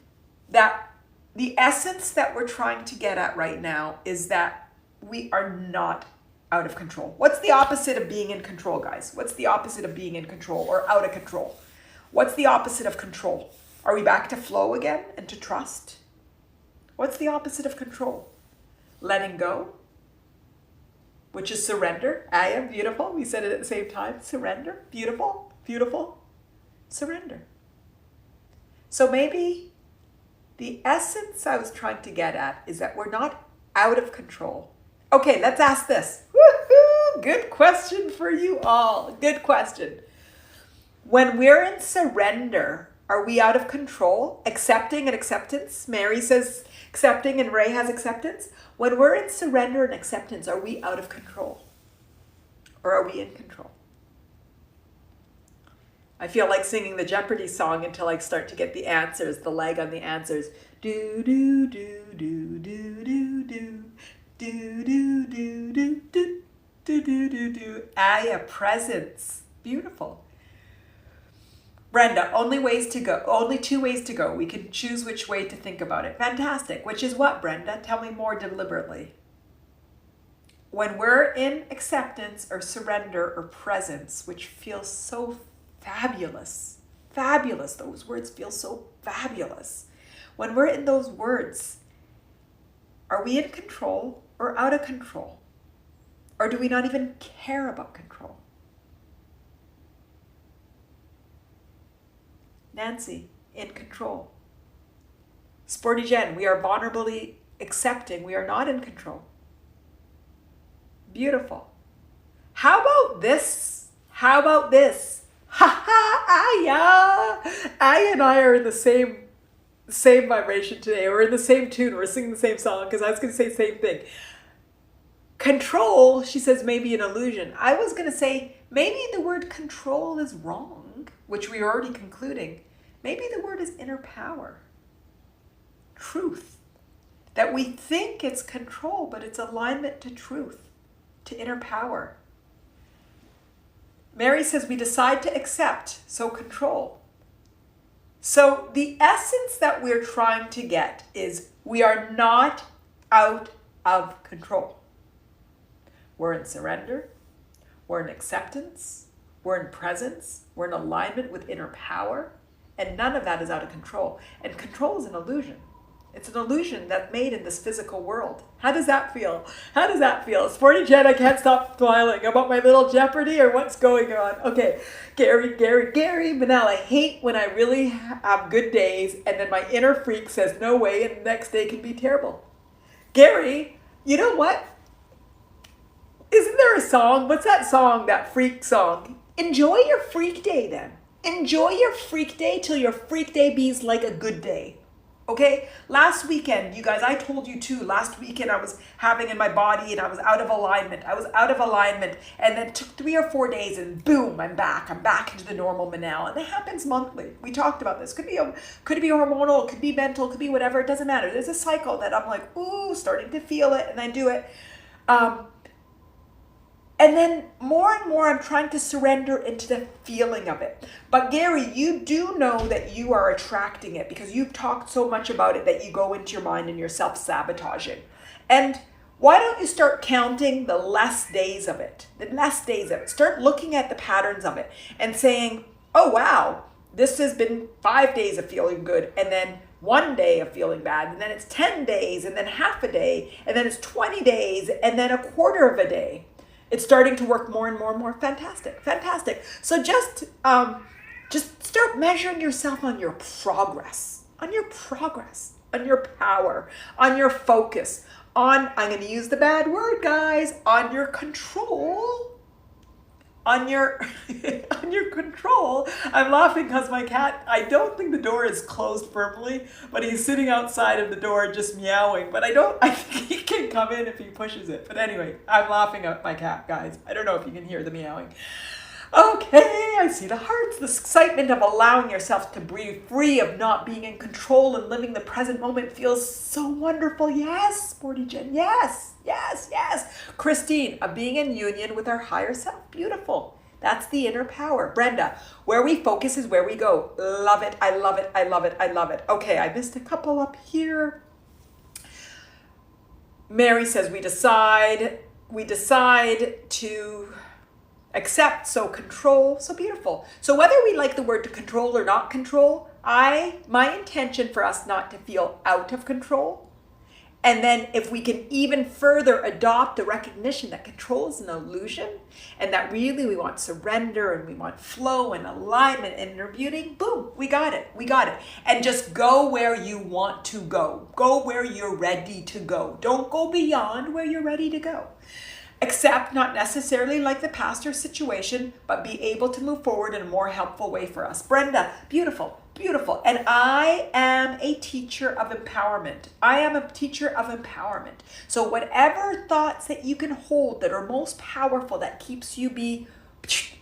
that the essence that we're trying to get at right now is that we are not out of control. What's the opposite of being in control, guys? What's the opposite of being in control or out of control? What's the opposite of control? Are we back to flow again and to trust? What's the opposite of control? Letting go, which is surrender. I am beautiful. We said it at the same time. Surrender. Beautiful. Beautiful. Surrender. So maybe the essence I was trying to get at is that we're not out of control. Okay, let's ask this. Woohoo! Good question for you all. Good question. When we're in surrender, are we out of control? Accepting and acceptance. Mary says accepting and Ray has acceptance. When we're in surrender and acceptance, are we out of control? Or are we in control? I feel like singing the Jeopardy song until I start to get the answers, the leg on the answers. Do, do, do, do, do, do, do. Do, do, do, do, do, do, do, do, do. Aya, presence. Beautiful. Brenda, only two ways to go. We can choose which way to think about it. Fantastic. Which is what, Brenda? Tell me more deliberately. When we're in acceptance or surrender or presence, which feels so fabulous. Fabulous. Those words feel so fabulous. When we're in those words, are we in control or out of control? Or do we not even care about control? Nancy, in control. Sporty Jen, we are vulnerably accepting. We are not in control. Beautiful. How about this? How about this? Ha ha, Aya. Aya and I are in the same vibration today. We're in the same tune. We're singing the same song because I was going to say the same thing. Control, she says, may be an illusion. I was going to say maybe the word control is wrong, which we are already concluding. Maybe the word is inner power. Truth. That we think it's control, but it's alignment to truth, to inner power. Mary says we decide to accept, so control. So the essence that we're trying to get is we are not out of control. We're in surrender, we're in acceptance, we're in presence, we're in alignment with inner power, and none of that is out of control. And control is an illusion. It's an illusion that's made in this physical world. How does that feel? How does that feel? Sporty Jen, I can't stop smiling about my little Jeopardy or what's going on. Okay, Gary, Manal, I hate when I really have good days and then my inner freak says no way and the next day can be terrible. Gary, you know what? Isn't there a song? What's that song, that freak song? Enjoy your freak day then. Enjoy your freak day till your freak day bees like a good day. Okay, last weekend, you guys, I told you too, last weekend I was having in my body and I was out of alignment. And then it took 3 or 4 days and boom, I'm back into the normal Manal. And it happens monthly. We talked about this. Could be hormonal, could be mental, could be whatever. It doesn't matter. There's a cycle that I'm like, ooh, starting to feel it and I do it. And then more and more, I'm trying to surrender into the feeling of it. But Gary, you do know that you are attracting it because you've talked so much about it that you go into your mind and you're self-sabotaging. And why don't you start counting the less days of it? Start looking at the patterns of it and saying, oh, wow, this has been 5 days of feeling good. And then 1 day of feeling bad. And then it's 10 days and then half a day. And then it's 20 days and then a quarter of a day. It's starting to work more and more and more. Fantastic. So just start measuring yourself on your progress, on your power, on your focus, on, I'm going to use the bad word, guys, on your control, on your control. I'm laughing because my cat, I don't think the door is closed firmly, but he's sitting outside of the door just meowing. But I think he can come in if he pushes it. But anyway, I'm laughing at my cat, guys. I don't know if you can hear the meowing. Okay, I see the hearts, the excitement of allowing yourself to breathe free, of not being in control and living the present moment feels so wonderful. Yes, Sporty Jen, yes, yes, yes. Christine, of being in union with our higher self. Beautiful. That's the inner power. Brenda, where we focus is where we go. Love it, I love it, I love it, I love it. Okay, I missed a couple up here. Mary says we decide to accept, so control, so beautiful. So whether we like the word to control or not control, my intention for us not to feel out of control. And then if we can even further adopt the recognition that control is an illusion and that really we want surrender and we want flow and alignment and inner beauty, boom, we got it. We got it. And just go where you want to go. Go where you're ready to go. Don't go beyond where you're ready to go. Accept, not necessarily like the past or situation, but be able to move forward in a more helpful way for us. Brenda, beautiful, beautiful. And I am a teacher of empowerment. I am a teacher of empowerment. So whatever thoughts that you can hold that are most powerful, that keeps you be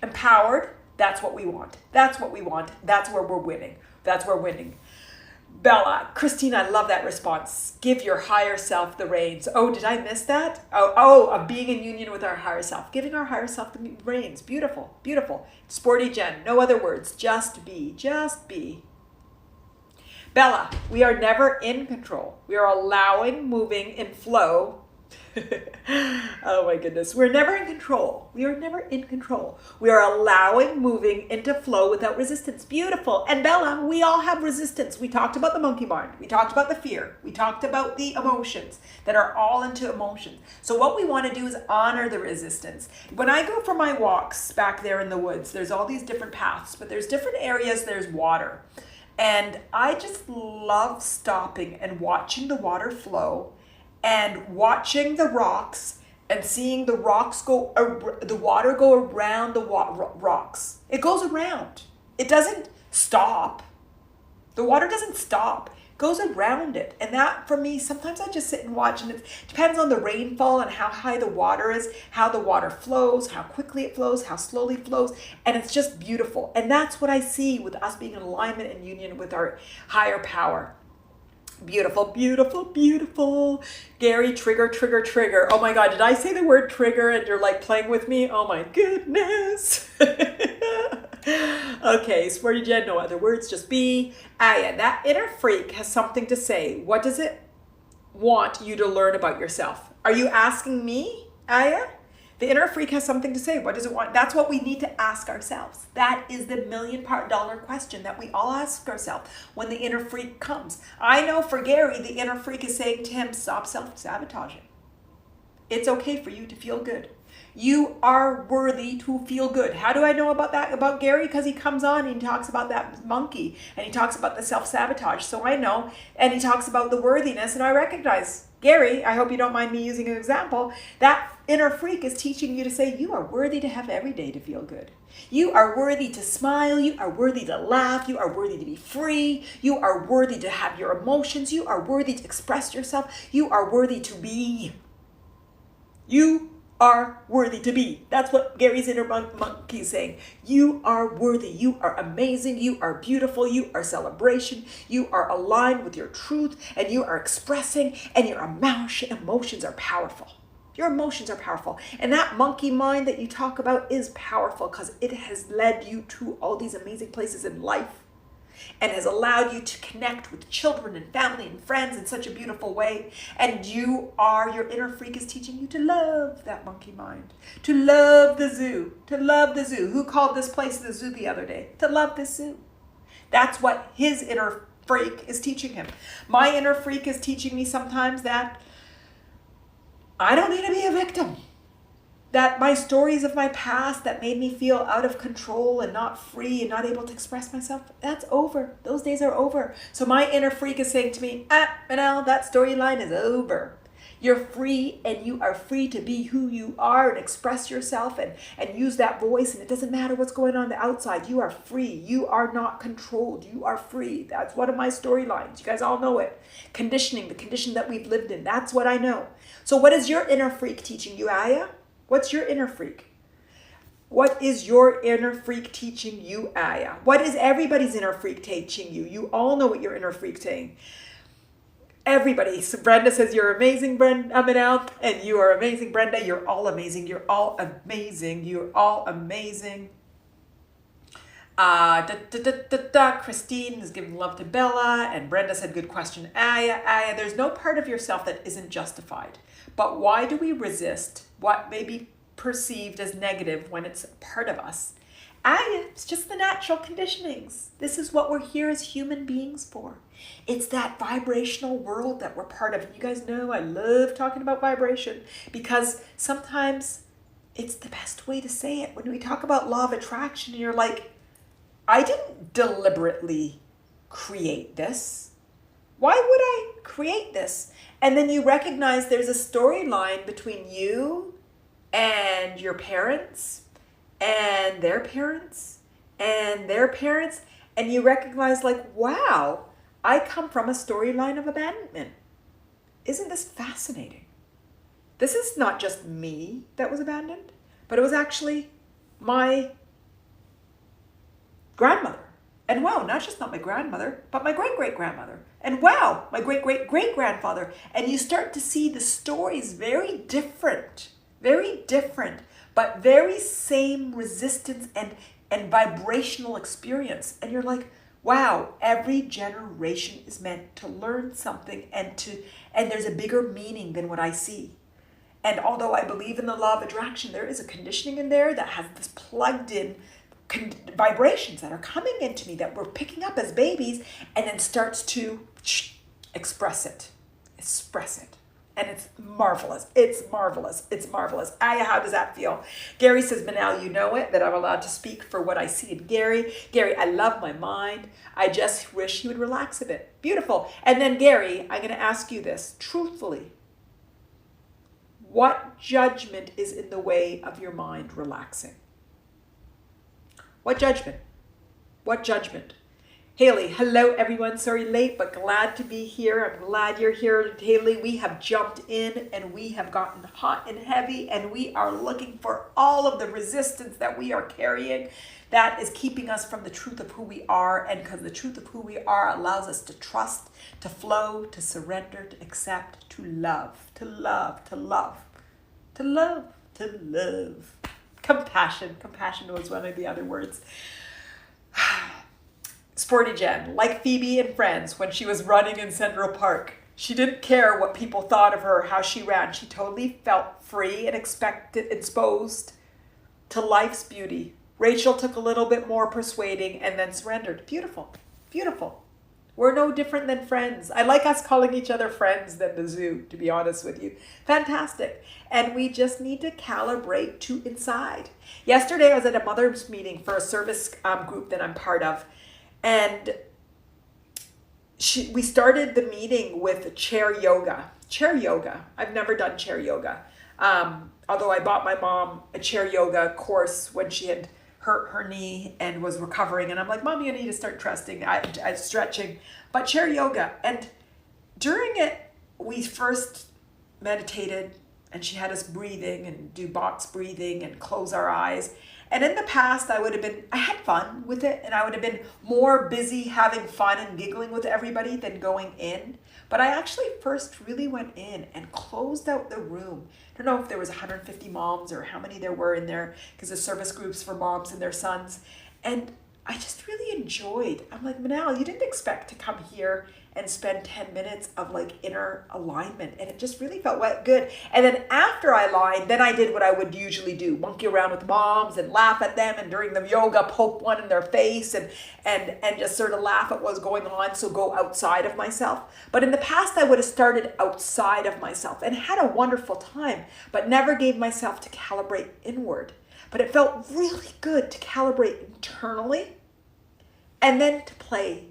empowered, that's what we want. That's what we want. That's where we're winning. That's where we're winning. Bella, Christine, I love that response. Give your higher self the reins. Oh, did I miss that? Of being in union with our higher self. Giving our higher self the reins. Beautiful, beautiful. Sporty Jen, no other words. Just be, just be. Bella, we are never in control. We are allowing, moving in flow. Oh my goodness. We're never in control. We are never in control. We are allowing, moving into flow without resistance. Beautiful. And Bella, we all have resistance. We talked about the monkey mind. We talked about the fear. We talked about the emotions that are all into emotions. So what we want to do is honor the resistance. When I go for my walks back there in the woods, there's all these different paths, but there's different areas, there's water. And I just love stopping and watching the water flow and watching the rocks and seeing the rocks go, the water go around the rocks. It goes around. It doesn't stop. The water doesn't stop. It goes around it. And that, for me, sometimes I just sit and watch, and it depends on the rainfall and how high the water is, how the water flows, how quickly it flows, how slowly it flows. And it's just beautiful. And that's what I see with us being in alignment and union with our higher power. Beautiful, beautiful, beautiful. Gary, trigger, trigger, trigger. Oh my God, did I say the word trigger and you're like playing with me? Oh my goodness. Okay, Sporty Jen, no other words, just be. Aya, that inner freak has something to say. What does it want you to learn about yourself? Are you asking me, Aya? The inner freak has something to say. What does it want? That's what we need to ask ourselves. That is the $1 million question that we all ask ourselves when the inner freak comes. I know for Gary, the inner freak is saying to him, stop self-sabotaging. It's okay for you to feel good. You are worthy to feel good. How do I know about that, about Gary? Because he comes on and he talks about that monkey and he talks about the self-sabotage. So I know, and he talks about the worthiness, and I recognize, Gary, I hope you don't mind me using an example, that inner freak is teaching you to say you are worthy to have every day to feel good. You are worthy to smile. You are worthy to laugh. You are worthy to be free. You are worthy to have your emotions. You are worthy to express yourself. You are worthy to be. You are worthy to be. That's what Gary's inner monkey is saying. You are worthy. You are amazing. You are beautiful. You are celebration. You are aligned with your truth, and you are expressing, and your emotions are powerful. Your emotions are powerful. And that monkey mind that you talk about is powerful because it has led you to all these amazing places in life and has allowed you to connect with children and family and friends in such a beautiful way. And your inner freak is teaching you to love that monkey mind, to love the zoo, to love the zoo. Who called this place the zoo the other day? To love the zoo. That's what his inner freak is teaching him. My inner freak is teaching me sometimes that I don't need to be a victim. That my stories of my past that made me feel out of control and not free and not able to express myself, that's over. Those days are over. So my inner freak is saying to me, Manal, that storyline is over. You're free, and you are free to be who you are and express yourself and use that voice. And it doesn't matter what's going on the outside. You are free. You are not controlled. You are free. That's one of my storylines. You guys all know it. Conditioning, the condition that we've lived in. That's what I know. So what is your inner freak teaching you, Aya? What's your inner freak? What is your inner freak teaching you, Aya? What is everybody's inner freak teaching you? You all know what your inner freak's saying. Everybody. So Brenda says, you're amazing, Manal, and you are amazing, Brenda. You're all amazing. You're all amazing. You're all amazing. Christine is giving love to Bella, and Brenda said, good question, Aya. There's no part of yourself that isn't justified. But why do we resist what may be perceived as negative when it's part of us? It's just the natural conditionings. This is what we're here as human beings for. It's that vibrational world that we're part of. And you guys know I love talking about vibration because sometimes it's the best way to say it. When we talk about law of attraction, you're like, I didn't deliberately create this. Why would I create this? And then you recognize there's a storyline between you and your parents and their parents and their parents, and you recognize like, wow, I come from a storyline of abandonment. Isn't this fascinating? This is not just me that was abandoned, but it was actually my grandmother. And wow, not my grandmother, but my great-great-grandmother. And wow, my great-great-great-grandfather. And you start to see the stories very different, but very same resistance and vibrational experience. And you're like, wow, every generation is meant to learn something and there's a bigger meaning than what I see. And although I believe in the law of attraction, there is a conditioning in there that has this plugged in vibrations that are coming into me that we're picking up as babies, and then starts to express it. And it's marvelous. It's marvelous. Aya, how does that feel? Gary says, Manal, you know it, that I'm allowed to speak for what I see in Gary. Gary, I love my mind. I just wish he would relax a bit. Beautiful. And then Gary, I'm going to ask you this truthfully. What judgment is in the way of your mind relaxing? What judgment? Haley, hello everyone. Sorry late, but glad to be here. I'm glad you're here, Haley. We have jumped in and we have gotten hot and heavy, and we are looking for all of the resistance that we are carrying that is keeping us from the truth of who we are. And because the truth of who we are allows us to trust, to flow, to surrender, to accept, to love. Compassion was one of the other words. Sporty Jen, like Phoebe in Friends when she was running in Central Park. She didn't care what people thought of her, how she ran. She totally felt free and exposed to life's beauty. Rachel took a little bit more persuading and then surrendered. Beautiful. We're no different than friends. I like us calling each other friends than the zoo, to be honest with you. Fantastic. And we just need to calibrate to inside. Yesterday, I was at a mother's meeting for a service group that I'm part of. And we started the meeting with chair yoga. I've never done chair yoga. Although I bought my mom a chair yoga course when she had hurt her knee and was recovering. And I'm like, Mom, you need to start stretching. But chair yoga. And during it, we first meditated, and she had us breathing and do box breathing and close our eyes. And in the past, I had fun with it, and I would have been more busy having fun and giggling with everybody than going in. But I actually first really went in and closed out the room. I don't know if there was 150 moms or how many there were in there, because the service groups for moms and their sons. And I just really enjoyed. I'm like, Manal, you didn't expect to come here and spend 10 minutes of like inner alignment. And it just really felt good. And then after I aligned, then I did what I would usually do, monkey around with moms and laugh at them. And during the yoga, poke one in their face and just sort of laugh at what's going on. So go outside of myself. But in the past, I would have started outside of myself and had a wonderful time, but never gave myself to calibrate inward. But it felt really good to calibrate internally and then to play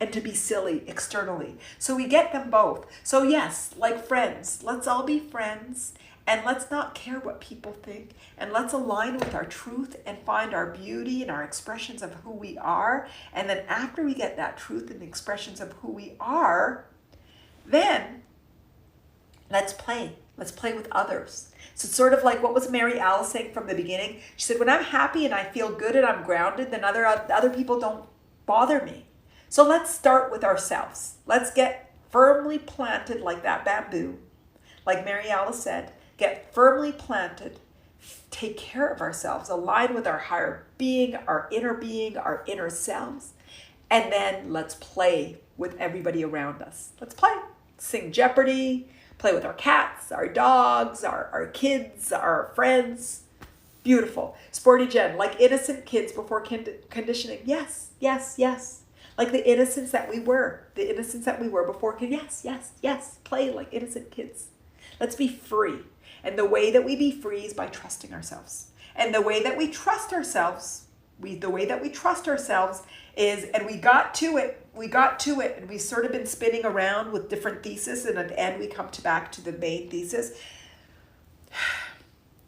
and to be silly externally. So we get them both. So yes, like friends, let's all be friends, and let's not care what people think, and let's align with our truth and find our beauty and our expressions of who we are. And then after we get that truth and the expressions of who we are, then let's play Let's play with others. So it's sort of like what was Mary Alice saying from the beginning? She said, when I'm happy and I feel good and I'm grounded, then other people don't bother me. So let's start with ourselves. Let's get firmly planted like that bamboo. Like Mary Alice said, get firmly planted, take care of ourselves, align with our higher being, our inner selves, and then let's play with everybody around us. Let's play. Sing Jeopardy, play with our cats, our dogs, our kids, our friends. Beautiful. Sporty Jen, like innocent kids before conditioning. Yes, yes, yes. Like the innocence that we were. The innocence that we were before. Yes, yes, yes. Play like innocent kids. Let's be free. And the way that we be free is by trusting ourselves. And the way that we trust ourselves, is, and we got to it, and we've sort of been spinning around with different theses, and at the end we come back to the main thesis.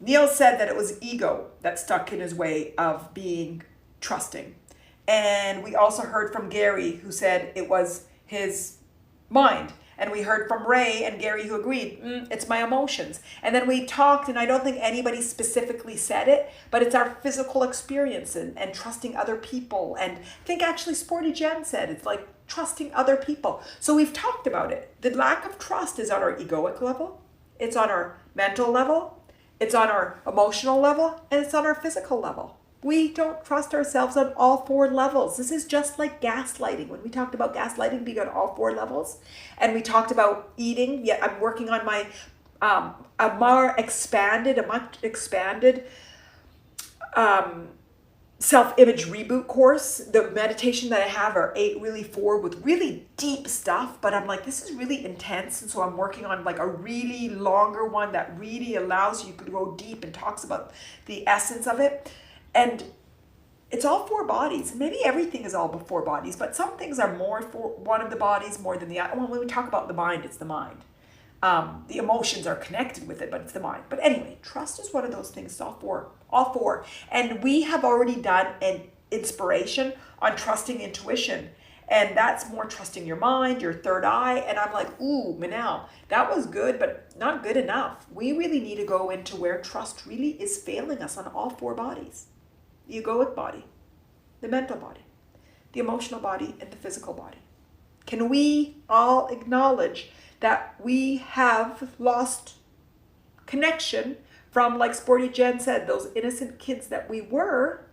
Neil said that it was ego that stuck in his way of being trusting. And we also heard from Gary, who said it was his mind. And we heard from Ray and Gary, who agreed, it's my emotions. And then we talked, and I don't think anybody specifically said it, but it's our physical experience and trusting other people. And I think actually Sporty Jen said it's like trusting other people. So we've talked about it. The lack of trust is on our egoic level, it's on our mental level, it's on our emotional level, and it's on our physical level. We don't trust ourselves on all 4 levels. This is just like gaslighting. When we talked about gaslighting being on all 4 levels, and we talked about eating. Yeah, I'm working on my a much expanded self-image reboot course. The meditation that I have are 4 with really deep stuff, but I'm like, this is really intense. And so I'm working on like a really longer one that really allows you to go deep and talks about the essence of it. And it's all 4 bodies. Maybe everything is all 4 bodies, but some things are more for one of the bodies more than the other. When we talk about the mind, it's the mind. The emotions are connected with it, but it's the mind. But anyway, trust is one of those things. It's all 4. And we have already done an inspiration on trusting intuition. And that's more trusting your mind, your third eye. And I'm like, ooh, Manal, that was good, but not good enough. We really need to go into where trust really is failing us on all 4 bodies. The egoic body, the mental body, the emotional body, and the physical body. Can we all acknowledge that we have lost connection from, like Sporty Jen said, those innocent kids that we were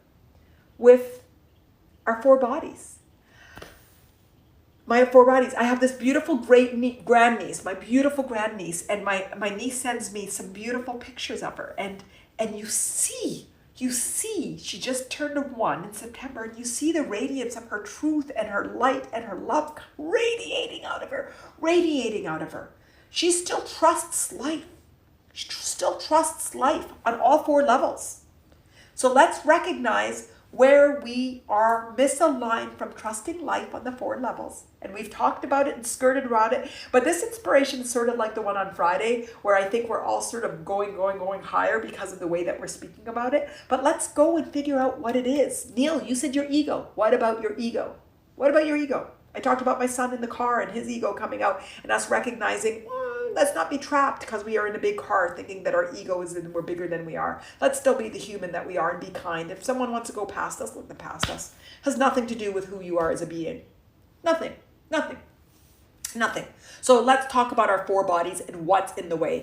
with our 4 bodies? My 4 bodies. I have this beautiful grandniece, my beautiful grandniece, and my niece sends me some beautiful pictures of her, and you see, she just turned 1 in September, and you see the radiance of her truth and her light and her love radiating out of her. She still trusts life. She still trusts life on all 4 levels. So let's recognize where we are misaligned from trusting life on the 4 levels. And we've talked about it and skirted around it. But this inspiration is sort of like the one on Friday, where I think we're all sort of going higher because of the way that we're speaking about it. But let's go and figure out what it is. Neil, you said your ego. What about your ego? What about your ego? I talked about my son in the car and his ego coming out and us recognizing, let's not be trapped because we are in a big car thinking that our ego is and we're bigger than we are. Let's still be the human that we are and be kind. If someone wants to go past us, let them past us. It has nothing to do with who you are as a being. Nothing. So let's talk about our 4 bodies and what's in the way.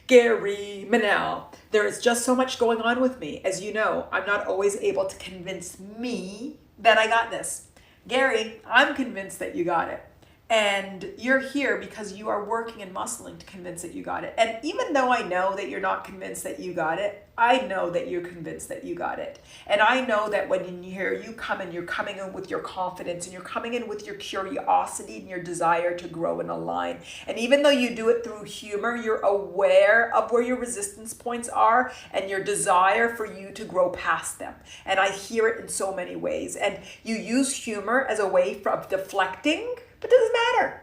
Gary, Manal, there is just so much going on with me. As you know, I'm not always able to convince me that I got this. Gary, I'm convinced that you got it. And you're here because you are working and muscling to convince that you got it. And even though I know that you're not convinced that you got it, I know that you're convinced that you got it. And I know that when you're coming in with your confidence, and you're coming in with your curiosity and your desire to grow and align. And even though you do it through humor, you're aware of where your resistance points are and your desire for you to grow past them. And I hear it in so many ways. And you use humor as a way of deflecting. But it doesn't matter.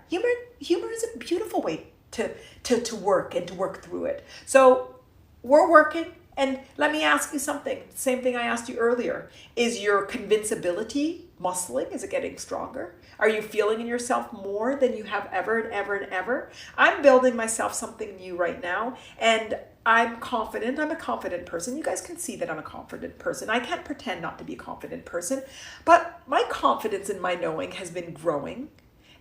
Humor is a beautiful way to work and to work through it. So we're working, and let me ask you something. Same thing I asked you earlier. Is your convincibility muscling? Is it getting stronger? Are you feeling in yourself more than you have ever and ever and ever? I'm building myself something new right now, and I'm confident. I'm a confident person. You guys can see that I'm a confident person. I can't pretend not to be a confident person, but my confidence in my knowing has been growing.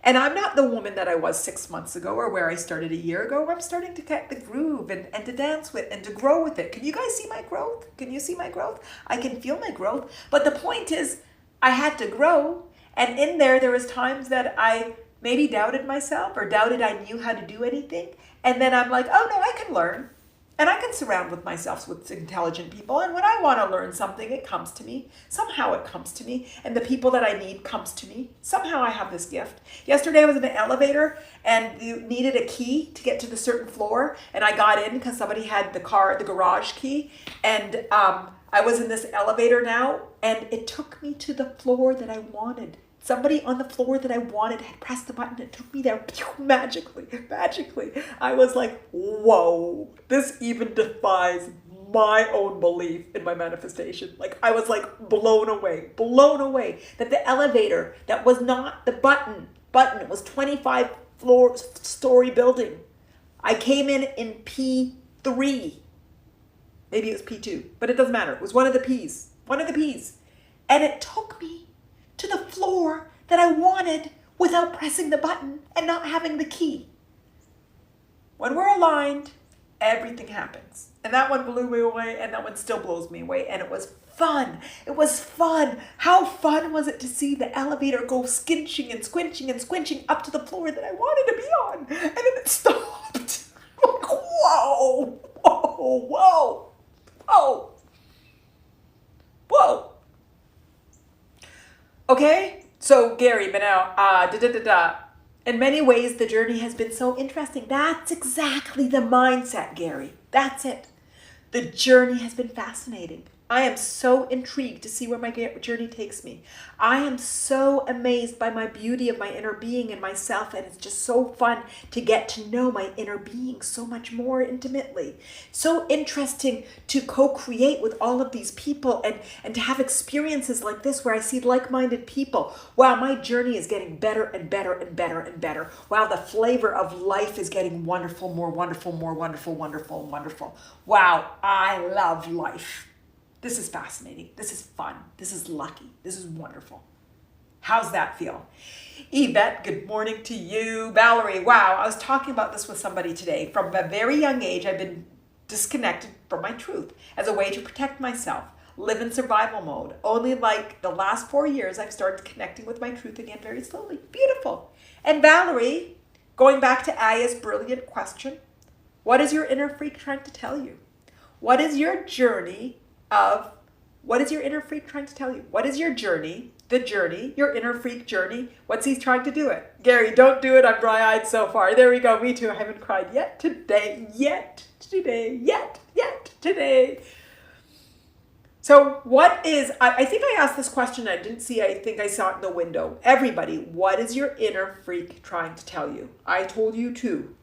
And I'm not the woman that I was 6 months ago or where I started a year ago. I'm starting to get the groove and to dance with and to grow with it. Can you guys see my growth? Can you see my growth? I can feel my growth. But the point is, I had to grow. And in there was times that I maybe doubted myself or doubted I knew how to do anything. And then I'm like, oh no, I can learn. And I can surround with myself with intelligent people. And when I want to learn something, it comes to me. Somehow it comes to me. And the people that I need comes to me. Somehow I have this gift. Yesterday I was in an elevator and you needed a key to get to the certain floor. And I got in because somebody had the garage key. And I was in this elevator now. And it took me to the floor that I wanted. Somebody on the floor that I wanted had pressed the button. It took me there magically. I was like, whoa, this even defies my own belief in my manifestation. Like I was like blown away that the elevator that was not the button, it was 25-story building. I came in P3. Maybe it was P2, but it doesn't matter. It was one of the P's. And it took me to the floor that I wanted without pressing the button and not having the key. When we're aligned, everything happens. And that one blew me away, and that one still blows me away. And it was fun. How fun was it to see the elevator go squinching and squinching up to the floor that I wanted to be on? And then it stopped. Like, whoa. Okay, so Gary, Manal, in many ways, the journey has been so interesting. That's exactly the mindset, Gary. That's it. The journey has been fascinating. I am so intrigued to see where my journey takes me. I am so amazed by my beauty of my inner being and myself, and it's just so fun to get to know my inner being so much more intimately. So interesting to co-create with all of these people and to have experiences like this where I see like-minded people. Wow, my journey is getting better and better and better and better. Wow, the flavor of life is getting wonderful, more wonderful, more wonderful, wonderful, wonderful. Wow, I love life. This is fascinating. This is fun. This is lucky. This is wonderful. How's that feel? Yvette, good morning to you. Valerie, wow, I was talking about this with somebody today. From a very young age, I've been disconnected from my truth as a way to protect myself, live in survival mode. Only like the last 4 years, I've started connecting with my truth again very slowly. Beautiful. And Valerie, going back to Aya's brilliant question, what is your inner freak trying to tell you? What is your journey what is your inner freak trying to tell you? What is your journey, your inner freak journey? What's he trying to do it? Gary, don't do it. I'm dry-eyed so far. There we go. Me too. I haven't cried yet today. So what is, I think I asked this question. I think I saw it in the window. Everybody, what is your inner freak trying to tell you? I told you too.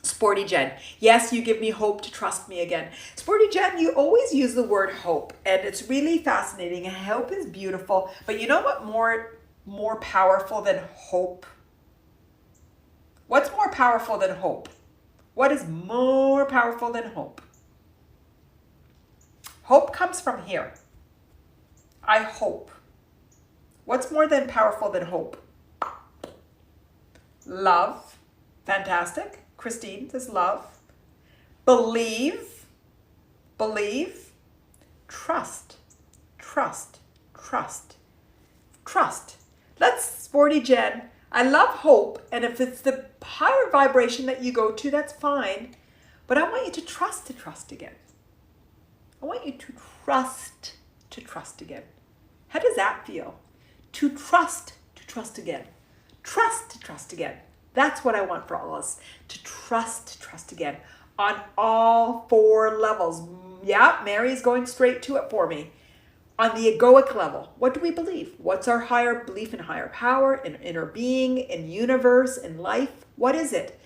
Sporty Jen, yes, you give me hope to trust me again. Sporty Jen, you always use the word hope, and it's really fascinating, and hope is beautiful. But you know what more powerful than hope? What's more powerful than hope? What is more powerful than hope? Hope comes from here. I hope. What's more than powerful than hope? Love. Fantastic. Christine says love. Believe. Trust. Let's, Sporty Jen, I love hope, and if it's the higher vibration that you go to, that's fine. But I want you to trust again. I want you to trust again. How does that feel? To trust again. Trust again. That's what I want for all of us, to trust again on all 4 levels. Yeah, Mary's going straight to it for me. On the egoic level, what do we believe? What's our higher belief in higher power, in inner being, in universe, in life? What is it?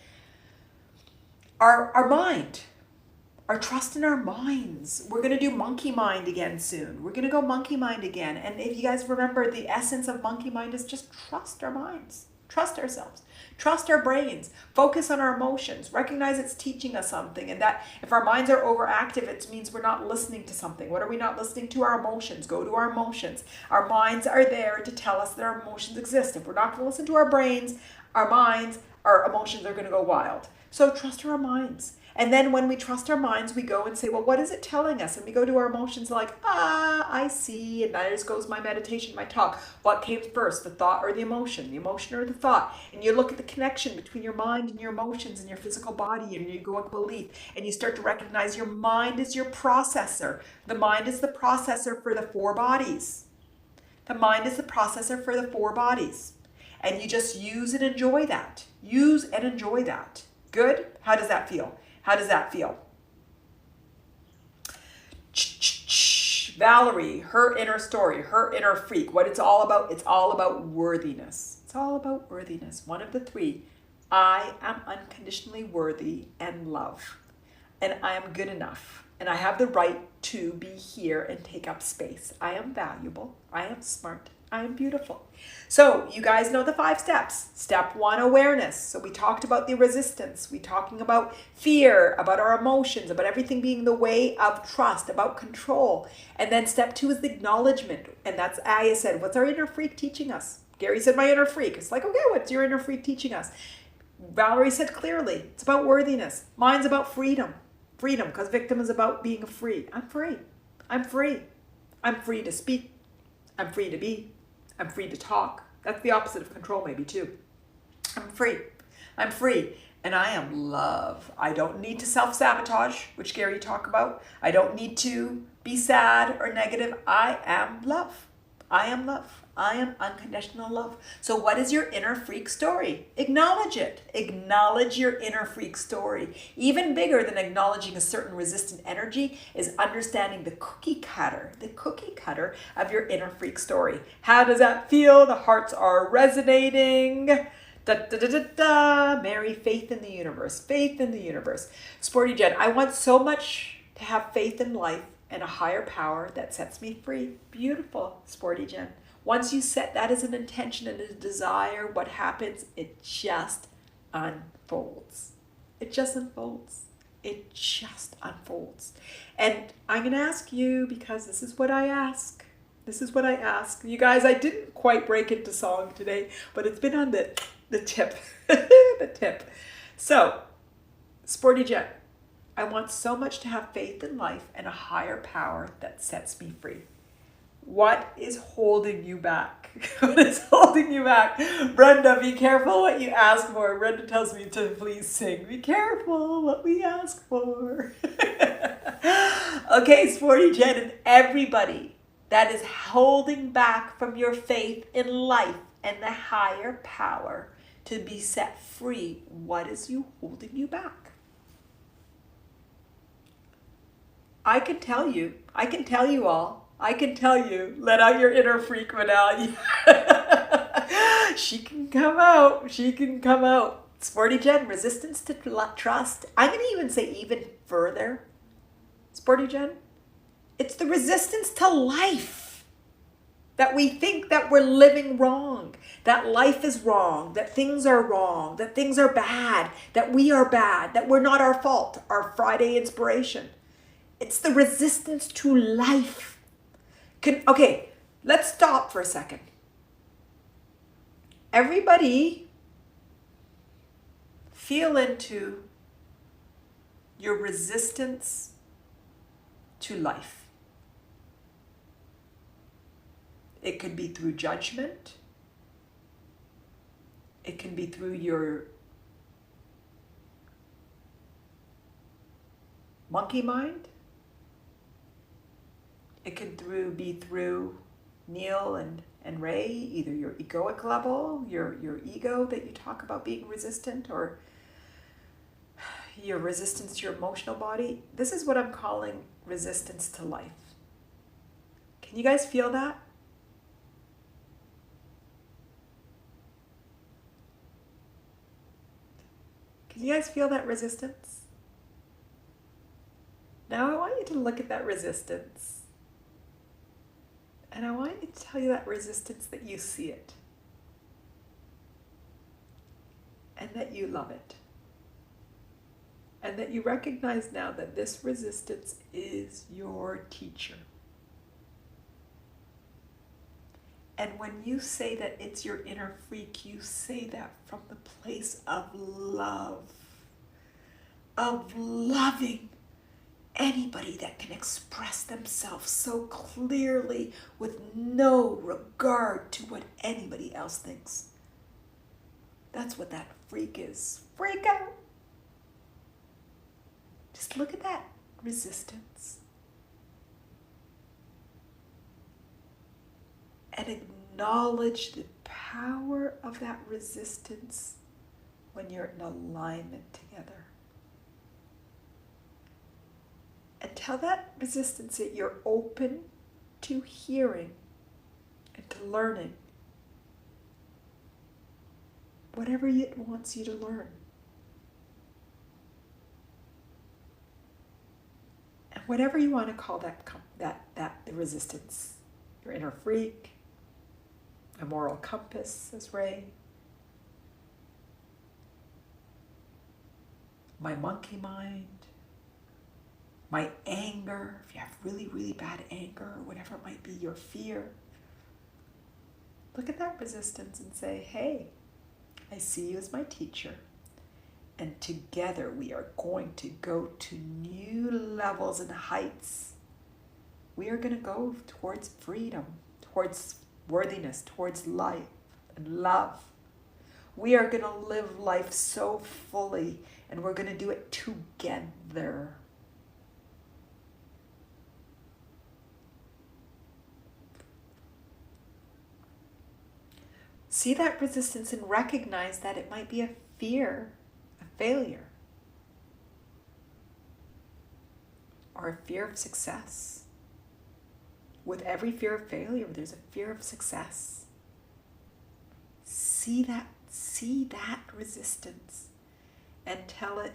Our mind. our trust in our minds. We're going to do monkey mind again soon. We're going to go monkey mind again. And if you guys remember, the essence of monkey mind is just trust our minds, trust ourselves, trust our brains, focus on our emotions, recognize it's teaching us something. And that if our minds are overactive, it means we're not listening to something. What are we not listening to? Our emotions. Go to our emotions. Our minds are there to tell us that our emotions exist. If we're not going to listen to our brains, our minds, our emotions are going to go wild. So trust our minds. And then when we trust our minds, we go and say, well, what is it telling us? And we go to our emotions like, I see. And there goes my meditation, my talk. What came first, the thought or the emotion or the thought? And you look at the connection between your mind and your emotions and your physical body, and you go with belief. And you start to recognize your mind is your processor. The mind is the processor for the 4 bodies. The mind is the processor for the 4 bodies. And you just use and enjoy that. Use and enjoy that. Good? How does that feel? How does that feel? Valerie, her inner story, her inner freak. What it's all about worthiness. It's all about worthiness. One of the 3. I am unconditionally worthy and love. And I am good enough. And I have the right to be here and take up space. I am valuable. I am smart. I am beautiful. So you guys know the 5 steps. Step 1, awareness. So we talked about the resistance. We're talking about fear, about our emotions, about everything being the way of trust, about control. And then step 2 is the acknowledgement. And that's Aya said, what's our inner freak teaching us? Gary said, my inner freak. It's like, okay, what's your inner freak teaching us? Valerie said clearly, it's about worthiness. Mine's about freedom. Freedom, because victim is about being free. I'm free. I'm free. I'm free to speak. I'm free to be. I'm free to talk. That's the opposite of control maybe too. I'm free. I'm free. And I am love. I don't need to self-sabotage, which Gary talked about. I don't need to be sad or negative. I am love. I am love. I am unconditional love. So what is your inner freak story? Acknowledge it. Acknowledge your inner freak story. Even bigger than acknowledging a certain resistant energy is understanding the cookie cutter of your inner freak story. How does that feel? The hearts are resonating. Da, da, da, da, da. Mary, faith in the universe. Faith in the universe. Sporty Jen, I want so much to have faith in life and a higher power that sets me free. Beautiful, Sporty Jen. Once you set that as an intention and a desire, what happens? It just unfolds. It just unfolds. It just unfolds. And I'm going to ask you, because this is what I ask. This is what I ask. You guys, I didn't quite break into song today, but it's been on the tip. The tip. So, Sporty Jen, I want so much to have faith in life and a higher power that sets me free. What is holding you back? What is holding you back? Brenda, be careful what you ask for. Brenda tells me to please sing. Be careful what we ask for. Okay, Sporty Jen, and everybody that is holding back from your faith in life and the higher power to be set free, what is holding you back? I can tell you all. I can tell you, let out your inner freak, Manal. She can come out. She can come out. Sporty Jen, resistance to trust. I'm going to even say even further. Sporty Jen, it's the resistance to life. That we think that we're living wrong. That life is wrong. That things are wrong. That things are bad. That we are bad. That we're not our fault. Our Friday inspiration. It's the resistance to life. Okay, let's stop for a second. Everybody feel into your resistance to life. It could be through judgment. It can be through your monkey mind. It can be through Neil and Ray, either your egoic level, your ego that you talk about being resistant, or your resistance to your emotional body. This is what I'm calling resistance to life. Can you guys feel that? Can you guys feel that resistance? Now I want you to look at that resistance. And I want you to tell you that resistance that you see it. And that you love it. And that you recognize now that this resistance is your teacher. And when you say that it's your inner freak, you say that from the place of love, of loving anybody that can express themselves so clearly with no regard to what anybody else thinks. That's what that freak is. Freak out. Just look at that resistance. And acknowledge the power of that resistance when you're in alignment together. And tell that resistance that you're open to hearing and to learning whatever it wants you to learn. And whatever you want to call the resistance, your inner freak, a moral compass, says Ray, my monkey mind, my anger, if you have really, really bad anger, or whatever it might be, your fear. Look at that resistance and say, hey, I see you as my teacher. And together we are going to go to new levels and heights. We are going to go towards freedom, towards worthiness, towards life and love. We are going to live life so fully, and we're going to do it together. See that resistance and recognize that it might be a fear of failure or a fear of success. With every fear of failure, there's a fear of success. See that resistance and tell it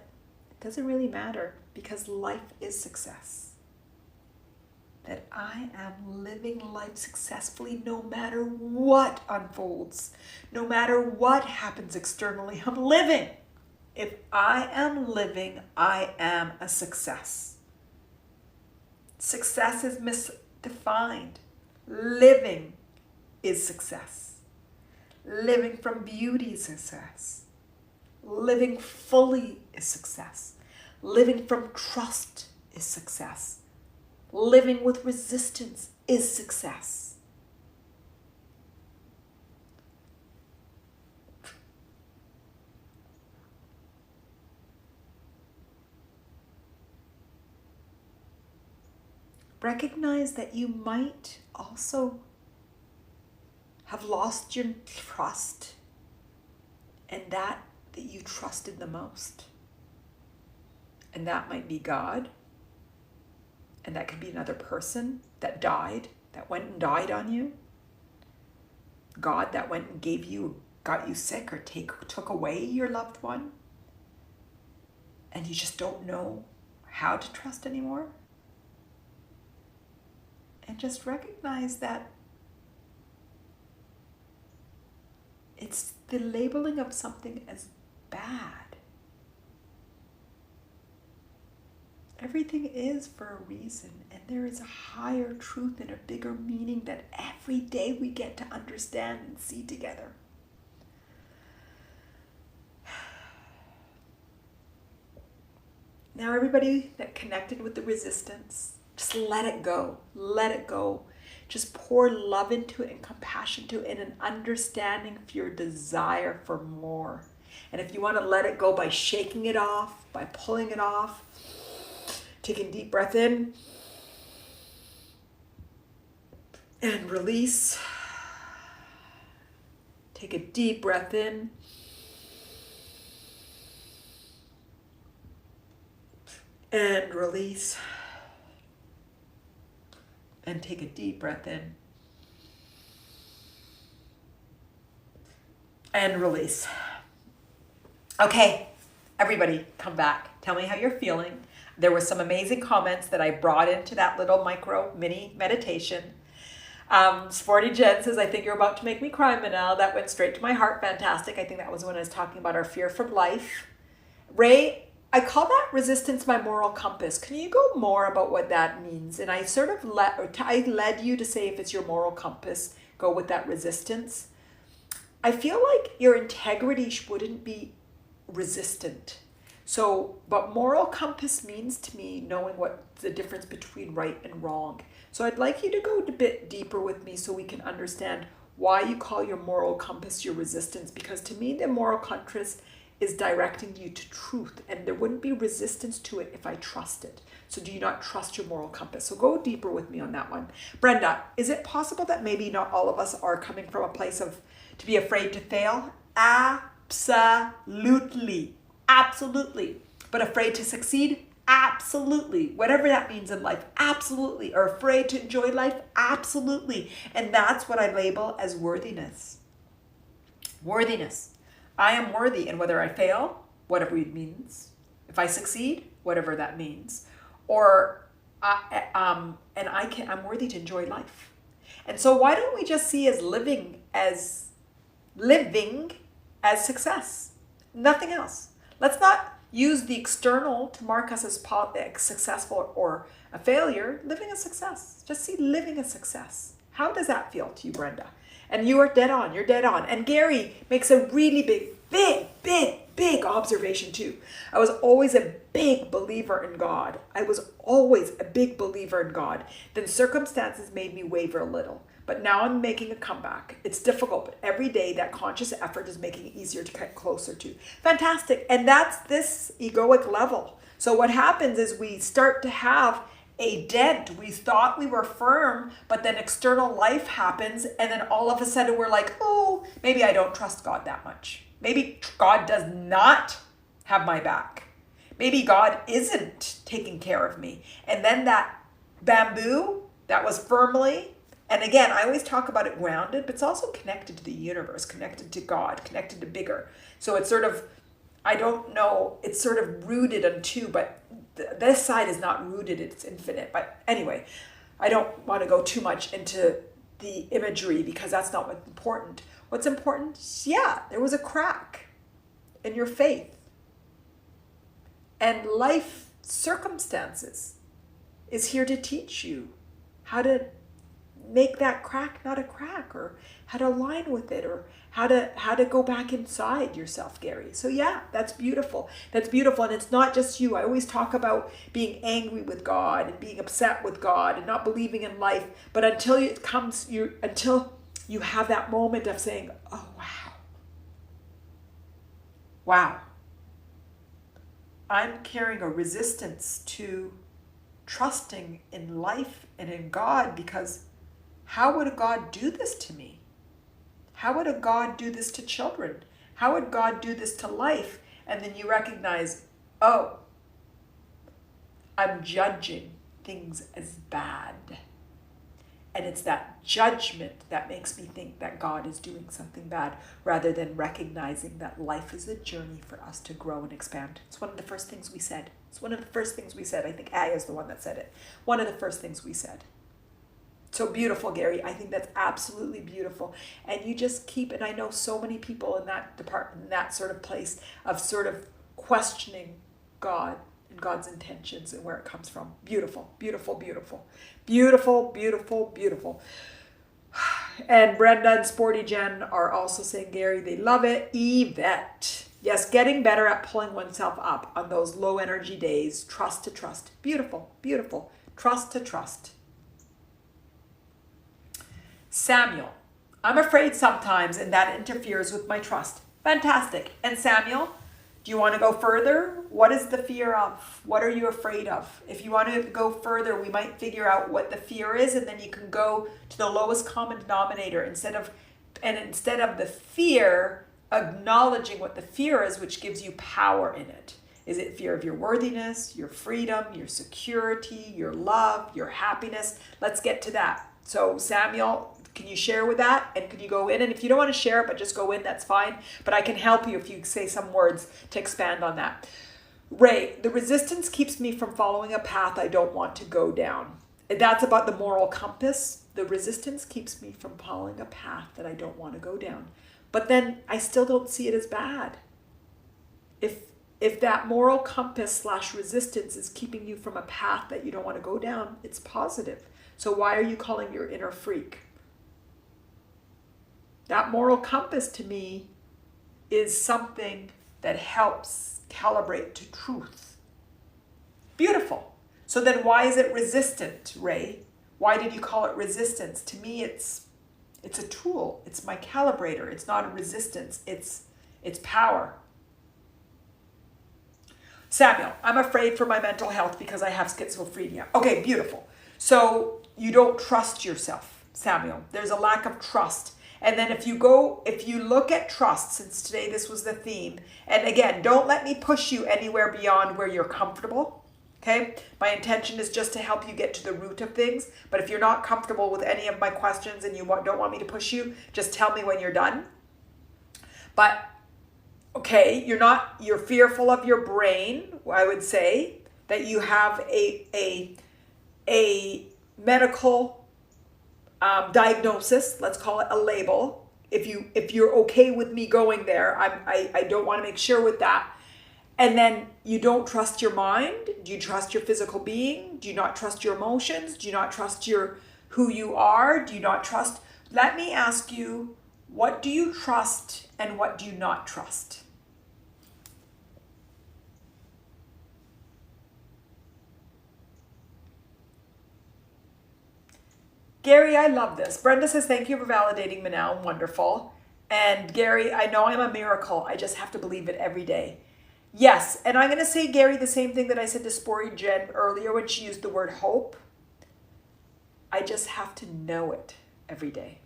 doesn't really matter, because life is success. That I am living life successfully no matter what unfolds, no matter what happens externally. I'm living. If I am living, I am a success. Success is misdefined. Living is success. Living from beauty is success. Living fully is success. Living from trust is success. Living with resistance is success. Recognize that you might also have lost your trust in that you trusted the most. And that might be God. And that could be another person that died, that went and died on you. God that went and got you sick or took away your loved one. And you just don't know how to trust anymore. And just recognize that it's the labeling of something as bad. Everything is for a reason, and there is a higher truth and a bigger meaning that every day we get to understand and see together. Now everybody that connected with the resistance, just let it go. Let it go. Just pour love into it and compassion to it and an understanding of your desire for more. And if you want to let it go by shaking it off, by pulling it off, take a deep breath in and release. Take a deep breath in and release. And take a deep breath in and release. Okay, everybody, come back. Tell me how you're feeling. There were some amazing comments that I brought into that little micro mini meditation. Sporty Jen says, I think you're about to make me cry, Manal. That went straight to my heart. Fantastic. I think that was when I was talking about our fear from life. Ray, I call that resistance my moral compass. Can you go more about what that means? And I sort of led you to say if it's your moral compass, go with that resistance. I feel like your integrity wouldn't be resistant. So, but moral compass means to me knowing what the difference between right and wrong. So I'd like you to go a bit deeper with me so we can understand why you call your moral compass your resistance. Because to me, the moral compass is directing you to truth, and there wouldn't be resistance to it if I trust it. So do you not trust your moral compass? So go deeper with me on that one. Brenda, is it possible that maybe not all of us are coming from a place of to be afraid to fail? Absolutely. Absolutely. But afraid to succeed? Absolutely. Whatever that means in life, absolutely. Or afraid to enjoy life? Absolutely. And that's what I label as worthiness. Worthiness. I am worthy, and whether I fail, whatever it means, if I succeed, whatever that means, or I'm worthy to enjoy life. And so why don't we just see living as success, nothing else. Let's not use the external to mark us as successful or a failure. Living a success. Just see living a success. How does that feel to you, Brenda? And you are dead on. You're dead on. And Gary makes a really big observation too. I was always a big believer in God. I was always a big believer in God. Then circumstances made me waver a little. But now I'm making a comeback. It's difficult, but every day that conscious effort is making it easier to get closer to. Fantastic. And that's this egoic level. So what happens is we start to have a dent. We thought we were firm, but then external life happens, and then all of a sudden we're like, oh, maybe I don't trust God that much. Maybe God does not have my back. Maybe God isn't taking care of me. And then that bamboo that was firmly, and again, I always talk about it grounded, but it's also connected to the universe, connected to God, connected to bigger. So it's sort of, I don't know, it's sort of rooted on two, but this side is not rooted, it's infinite. But anyway, I don't want to go too much into the imagery because that's not what's important. What's important is, yeah, there was a crack in your faith. And life circumstances is here to teach you how to make that crack not a crack, or how to align with it, or how to go back inside yourself, Gary. So yeah, that's beautiful. That's beautiful. And it's not just you. I always talk about being angry with God and being upset with God and not believing in life. But until you have that moment of saying, oh, wow, I'm carrying a resistance to trusting in life and in God, because how would a God do this to me? How would a God do this to children? How would God do this to life? And then you recognize, oh, I'm judging things as bad. And it's that judgment that makes me think that God is doing something bad, rather than recognizing that life is a journey for us to grow and expand. It's one of the first things we said. I think Aya is the one that said it. One of the first things we said. So beautiful, Gary. I think that's absolutely beautiful. And you just keep, and I know so many people in that department, in that sort of place of sort of questioning God and God's intentions and where it comes from. Beautiful, beautiful, beautiful. Beautiful, beautiful, beautiful. And Brenda and Sporty Jen are also saying, Gary, they love it. Yvette. Yes, getting better at pulling oneself up on those low energy days. Trust to trust. Beautiful, beautiful. Trust to trust. Samuel, I'm afraid sometimes, and that interferes with my trust. Fantastic. And Samuel, do you want to go further? What is the fear of? What are you afraid of? If you want to go further, we might figure out what the fear is, and then you can go to the lowest common denominator instead of the fear, acknowledging what the fear is, which gives you power in it. Is it fear of your worthiness, your freedom, your security, your love, your happiness? Let's get to that. So Samuel, can you share with that? And can you go in? And if you don't want to share it, but just go in, that's fine. But I can help you if you say some words to expand on that. Ray, the resistance keeps me from following a path I don't want to go down. That's about the moral compass. The resistance keeps me from following a path that I don't want to go down. But then I still don't see it as bad. If that moral compass / resistance is keeping you from a path that you don't want to go down, it's positive. So why are you calling your inner freak? That moral compass to me is something that helps calibrate to truth. Beautiful. So then why is it resistant, Ray? Why did you call it resistance? To me, it's a tool. It's my calibrator. It's not a resistance. It's power. Samuel, I'm afraid for my mental health because I have schizophrenia. Okay, beautiful. So you don't trust yourself, Samuel. There's a lack of trust. And then if you look at trust, since today this was the theme, and again, don't let me push you anywhere beyond where you're comfortable. Okay? My intention is just to help you get to the root of things. But if you're not comfortable with any of my questions and you don't want me to push you, just tell me when you're done. But okay, you're fearful of your brain, I would say, that you have a medical diagnosis, let's call it a label. If you're okay with me going there, I don't want to make sure with that. And then you don't trust your mind. Do you trust your physical being? Do you not trust your emotions? Do you not trust who you are? Do you not trust? Let me ask you, what do you trust and what do you not trust? Gary, I love this. Brenda says, thank you for validating Manal. Wonderful. And Gary, I know I'm a miracle. I just have to believe it every day. Yes, and I'm going to say, Gary, the same thing that I said to Spory Jen earlier when she used the word hope. I just have to know it every day.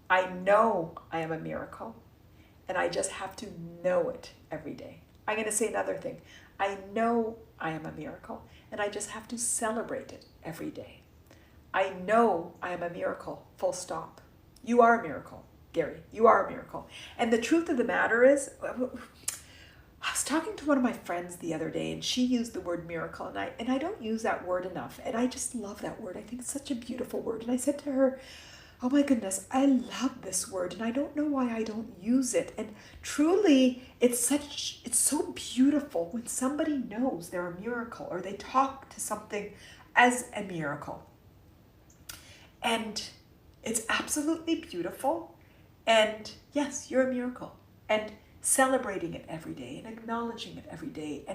I know I am a miracle, and I just have to know it every day. I'm going to say another thing. I know I am a miracle, and I just have to celebrate it every day. I know I am a miracle, full stop. You are a miracle, Gary. You are a miracle. And the truth of the matter is, I was talking to one of my friends the other day, and she used the word miracle, and I don't use that word enough, and I just love that word. I think it's such a beautiful word. And I said to her, oh my goodness, I love this word, and I don't know why I don't use it. And truly, it's so beautiful when somebody knows they're a miracle, or they talk to something as a miracle. And it's absolutely beautiful. And yes, you're a miracle. And celebrating it every day and acknowledging it every day.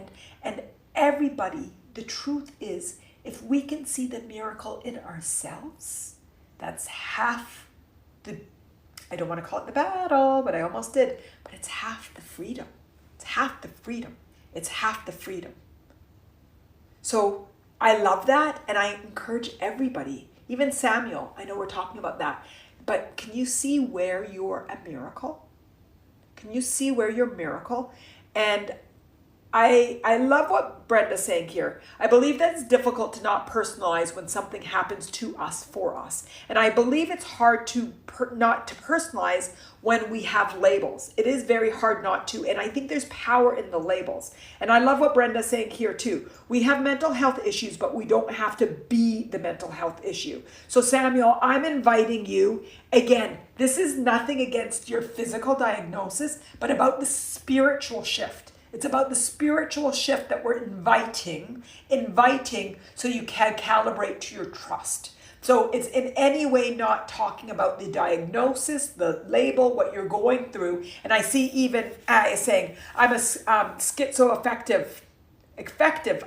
And everybody, the truth is, if we can see the miracle in ourselves, that's half the, I don't want to call it the battle, but I almost did, but it's half the freedom. It's half the freedom. It's half the freedom. So I love that, and I encourage everybody, even Samuel, I know we're talking about that, but can you see where you're a miracle? Can you see where you're a miracle? And I love what Brenda's saying here. I believe that it's difficult to not personalize when something happens to us for us. And I believe it's hard to not to personalize when we have labels. It is very hard not to. And I think there's power in the labels. And I love what Brenda's saying here too. We have mental health issues, but we don't have to be the mental health issue. So Samuel, I'm inviting you, again, this is nothing against your physical diagnosis, but about the spiritual shift. It's about the spiritual shift that we're inviting so you can calibrate to your trust. So it's in any way not talking about the diagnosis, the label, what you're going through. And I see even saying, I'm a schizoaffective.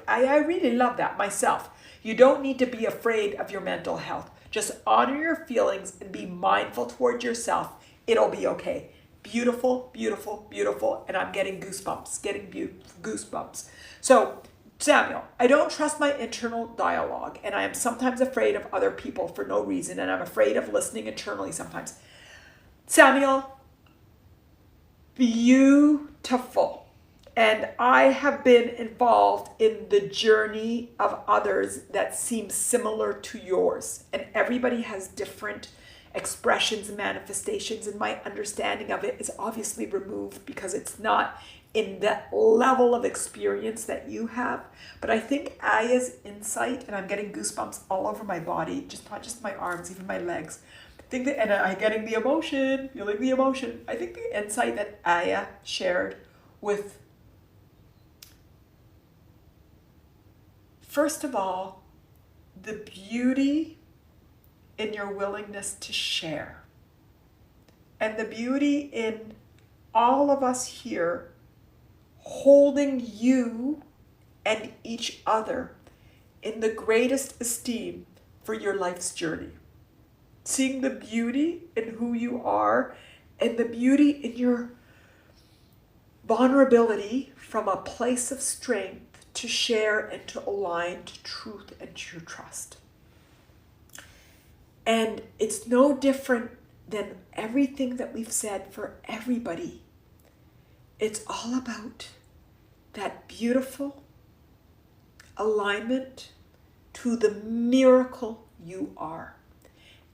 I really love that myself. You don't need to be afraid of your mental health. Just honor your feelings and be mindful towards yourself. It'll be okay. Beautiful, beautiful, beautiful. And I'm getting goosebumps. So Samuel, I don't trust my internal dialogue, and I am sometimes afraid of other people for no reason, and I'm afraid of listening internally sometimes. Samuel, beautiful. And I have been involved in the journey of others that seem similar to yours, and everybody has different expressions and manifestations, and my understanding of it is obviously removed because it's in the level of experience that you have. But I think Aya's insight, and I'm getting goosebumps all over my body, just not just my arms, even my legs. I think that, and I'm getting the emotion, feeling the emotion. I think the insight that Aya shared with, first of all, the beauty in your willingness to share, and the beauty in all of us here holding you and each other in the greatest esteem for your life's journey. Seeing the beauty in who you are and the beauty in your vulnerability from a place of strength to share and to align to truth and true trust. And it's no different than everything that we've said for everybody. It's all about that beautiful alignment to the miracle you are.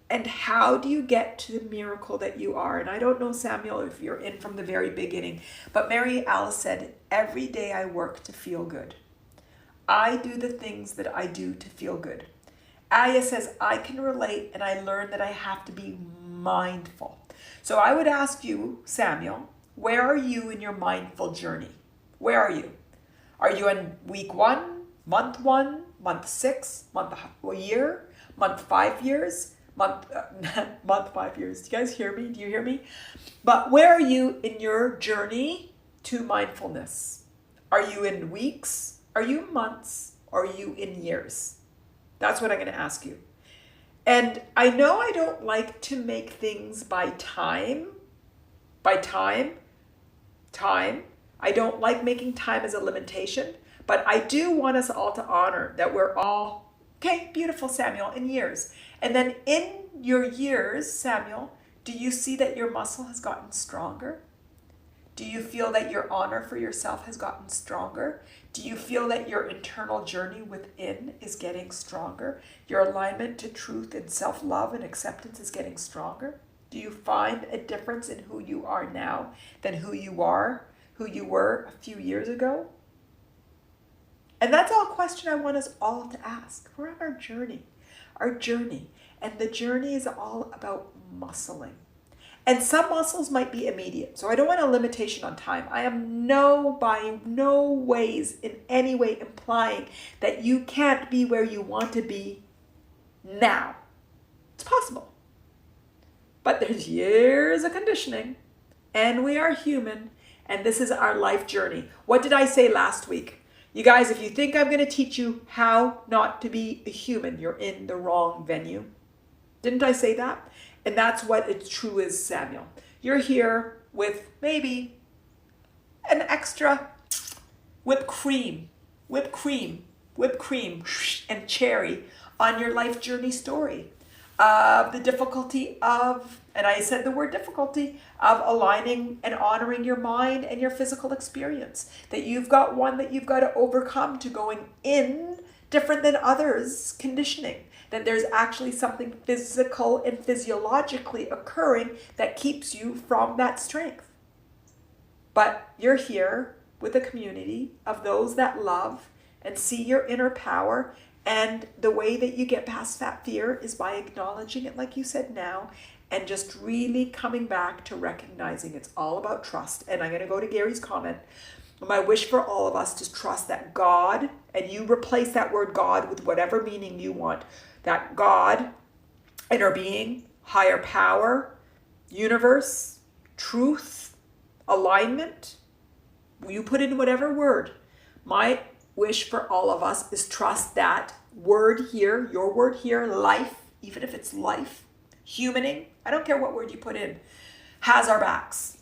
And how do you get to the miracle that you are? And I don't know, Samuel, if you're in from the very beginning, but Mary Alice said, every day I work to feel good. I do the things that I do to feel good. Aya says, I can relate, and I learned that I have to be mindful. So I would ask you, Samuel, where are you in your mindful journey? Where are you? Are you in week 1, month 6, a year, month 5 years? Month 5 years. Do you guys hear me? Do you hear me? But where are you in your journey to mindfulness? Are you in weeks? Are you months? Or are you in years? That's what I'm going to ask you. And I know I don't like to make things by time. I don't like making time as a limitation, but I do want us all to honor that we're all, okay, beautiful, Samuel, in years. And then in your years, Samuel, do you see that your muscle has gotten stronger? Do you feel that your honor for yourself has gotten stronger? Do you feel that your internal journey within is getting stronger? Your alignment to truth and self-love and acceptance is getting stronger? Do you find a difference in who you are now than who you were a few years ago? And that's all a question I want us all to ask. We're on our journey. And the journey is all about muscling. And some muscles might be immediate. So I don't want a limitation on time. I am by no ways in any way implying that you can't be where you want to be now. It's possible. But there's years of conditioning, and we are human, and this is our life journey. What did I say last week? You guys, if you think I'm going to teach you how not to be a human, you're in the wrong venue. Didn't I say that? And that's what it's true is, Samuel. You're here with maybe an extra whipped cream, and cherry on your life journey story of the difficulty of, and I said the word difficulty, of aligning and honoring your mind and your physical experience. That you've got one that you've got to overcome to going in different than others conditioning. That there's actually something physical and physiologically occurring that keeps you from that strength. But you're here with a community of those that love and see your inner power. And the way that you get past that fear is by acknowledging it, like you said now, and just really coming back to recognizing it's all about trust. And I'm going to go to Gary's comment. My wish for all of us to trust that God, and you replace that word God with whatever meaning you want, that God, inner being, higher power, universe, truth, alignment, you put in whatever word. My wish for all of us is trust that word here, your word here, life, even if it's life, humaning, I don't care what word you put in, has our backs.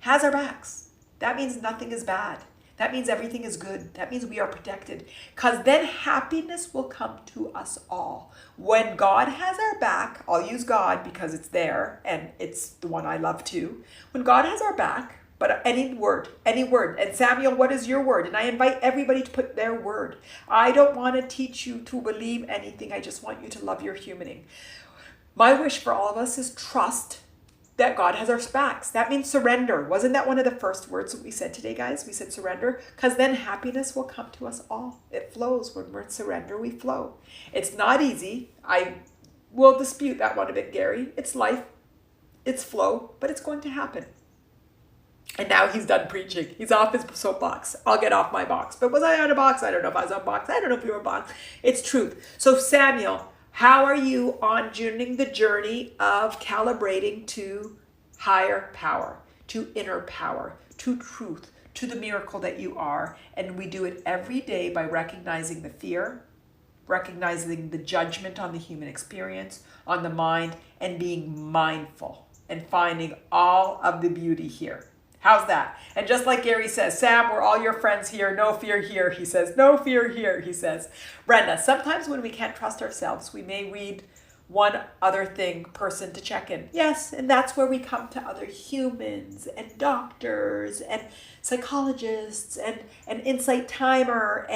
Has our backs. That means nothing is bad. That means everything is good. That means we are protected. Because then happiness will come to us all. When God has our back, I'll use God because it's there and it's the one I love too. When God has our back, but any word. And Samuel, what is your word? And I invite everybody to put their word. I don't want to teach you to believe anything. I just want you to love your humaning. My wish for all of us is trust that God has our backs. That means surrender. Wasn't that one of the first words that we said today, guys? We said surrender, because then happiness will come to us all. It flows. When we're in surrender, we flow. It's not easy. I will dispute that one a bit, Gary. It's life. It's flow, but it's going to happen. And now he's done preaching. He's off his soapbox. I'll get off my box. But was I on a box? I don't know if I was on a box. I don't know if you were on a box. It's truth. So Samuel, how are you on the journey of calibrating to higher power, to inner power, to truth, to the miracle that you are? And we do it every day by recognizing the fear, recognizing the judgment on the human experience, on the mind, and being mindful and finding all of the beauty here. How's that? And just like Gary says, Sam, we're all your friends here. No fear here, he says. No fear here, he says. Brenda, sometimes when we can't trust ourselves, we may read one other person to check in. Yes, and that's where we come to other humans and doctors and psychologists and InsightTimer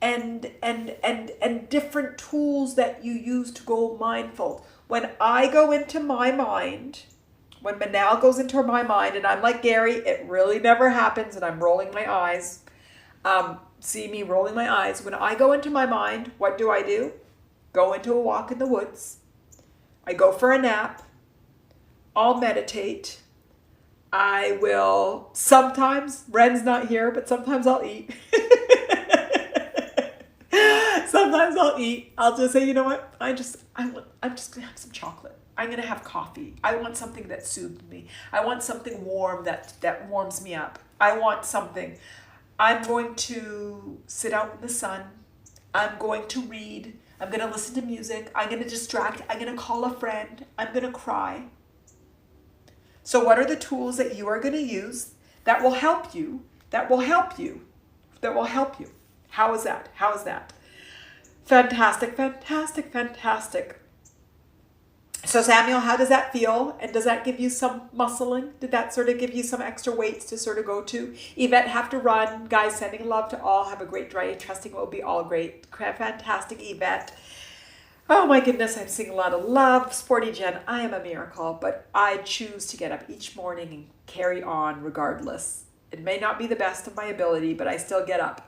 and different tools that you use to go mindful. When I go into my mind, when Manal goes into my mind, and I'm like Gary, it really never happens, and I'm rolling my eyes. See me rolling my eyes. When I go into my mind, what do? Go into a walk in the woods. I go for a nap. I'll meditate. I will, sometimes, Ren's not here, but sometimes I'll eat. Sometimes I'll eat. I'll just say, you know what? I'm just gonna have some chocolate. I'm gonna have coffee. I want something that soothes me. I want something warm that warms me up. I want something. I'm going to sit out in the sun. I'm going to read. I'm gonna listen to music. I'm gonna distract. I'm gonna call a friend. I'm gonna cry. So what are the tools that you are gonna use that will help you? That will help you. That will help you. How is that? How is that? Fantastic, fantastic, fantastic. So Samuel, how does that feel? And does that give you some muscling? Did that sort of give you some extra weights to sort of go to? Yvette, have to run. Guys, sending love to all. Have a great day. Trusting it will be all great. Fantastic, Yvette. Oh my goodness, I'm seeing a lot of love. Sporty Jen, I am a miracle, but I choose to get up each morning and carry on regardless. It may not be the best of my ability, but I still get up.